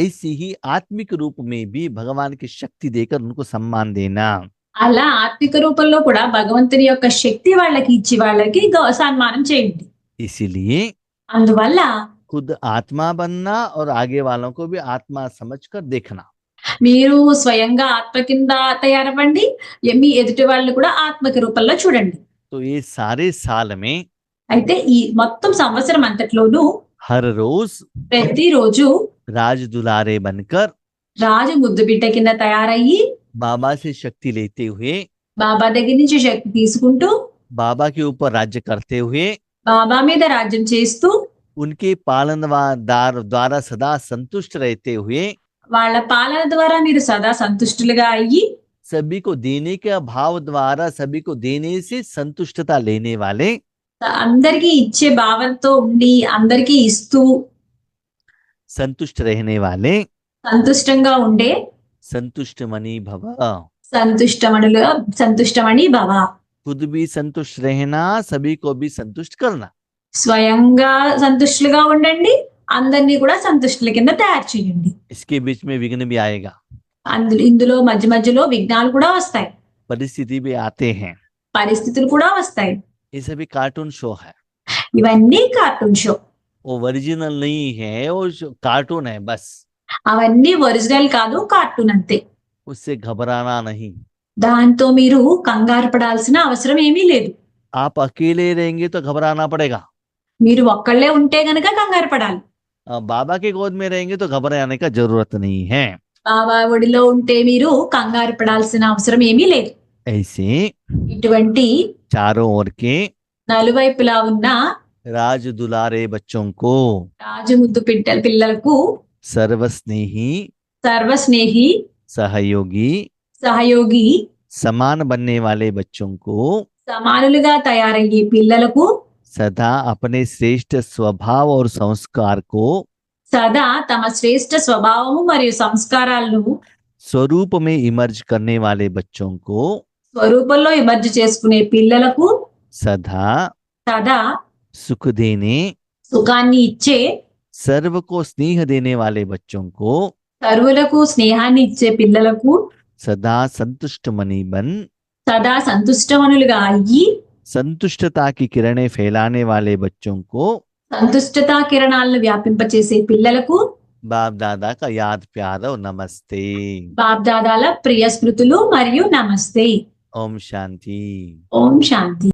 ऐसी ही आत्मिक रूप में भी भगवान की शक्ति देकर उनको सम्मान देना। అలా ఆత్మిక రూపంలో కూడా భగవంతుని యొక్క శక్తి వాళ్ళకి ఇచ్చి వాళ్ళకి సన్మానం చేయండి. इसीलिए అందువల్ల खुद आत्मा बनना और आगे वालों को भी आत्मा समझकर देखना। మీరు స్వయంగా ఆత్మ కింద తయారవ్వండి, మీ ఎదుటి వాళ్ళు కూడా ఆత్మక రూపంలో చూడండి. तो ये सारे साल में అయితే ఈ మొత్తం సంవత్సరం అంతట్లోనూ हर रोज ప్రతిరోజు राज दुलारे बनकर రాజు ముద్దు బిడ్డ కింద తయారయ్యి बाबा से शक्ति लेते हुए, బాబా దగ్గర నుంచి శక్తి తీసుకుంటూ, बाबा के ऊपर राज्य करते हुए, బాబా మీద రాజ్యం చేస్తూ, उनके पालन द्वारा सदा संतुष्ट रहते हुए, వాళ్ళ పాలన ద్వారా మీరు సదా సంతుష్టులుగా అయ్యి, सभी को देने के भाव द्वारा सभी को देने से संतुष्टता लेने वाले, అందరికీ ఇచ్చే భావంతో ఉండి అందరికీ ఇస్తూ संतुष्ट रहने वाले, సంతుష్టంగా ఉండే संतुष्ट मणि भव। సంతుష్టమణి భవ. खुद भी संतुष्ट रहना, सभी को भी संतुष्ट करना। స్వయంగా సంతుష్టులుగా ఉండండి, అందరినీ కూడా సంతుష్టుల కింద తయారు చేయండి. इसके बीच में विघ्न भी आएगा, ఇందులో మధ్య మధ్యలో విఘ్నాలు కూడా వస్తాయి, परिस्थिति भी आते हैं, పరిస్థితులు కూడా వస్తాయి. ये सभी कार्टून शो है। ఇవన్నీ కార్టూన్ షో. वो ओरिजिनल नहीं है, वो कार्टून है बस। అవన్నీ ఒరిజినల్ కాదు, కార్టూన్ అంతే. उससे घबराना नहीं। దాంతో మీరు కంగారు పడాల్సిన అవసరం ఏమీ లేదు. आप अकेले रहेंगे तो घबराना पड़ेगा। మీరు ఒక్కళ్ళే ఉంటే గనక కంగారు పడాలి. बाबा के गोद में रहेंगे तो घबराने का जरूरत नहीं है। బాబా ఒడిలో ఉంటే మీరు కంగారు పడాల్సిన అవసరం ఏమీ లేదు. ऐसे ఇటువంటి चारों ओर के నలువైపులా ఉన్న राज दुलारे बच्चों को, రాజు ముద్దు పిల్లలకు, सर्वस्नेही సర్వస్నేహి, सहयोगी సహయోగి, समान बनने वाले बच्चों को సమానులుగా తయారయ్యే పిల్లలకు सदा अपने श्रेष्ठ स्वभाव और संस्कार को సదా తమ శ్రేష్ఠ స్వభావము మరియు సంస్కారాలను स्वरूप में इमर्ज करने वाले बच्चों को స్వరూపంలో ఇమర్జ్ చేసుకునే పిల్లలకు सदा సదా सुख देने, సుఖాన్ని ఇచ్చే, सर्व को स्नेह देने वाले बच्चों को సర్వులకు స్నేహాన్ని ఇచ్చే పిల్లలకు सदा संतुष्ट मनी बन సదా సంతుష్టమనులుగా అయ్యి संतुष्टता की किरणें फैलाने वाले बच्चों को సంతుష్టతా కిరణాలను వ్యాపింపచేసే పిల్లలకు बाप दादा का याद प्यार और नमस्ते। బాప్దాదాల ప్రియ స్మృతులు మరియు నమస్తే. ओम शांति। ఓం శాంతి.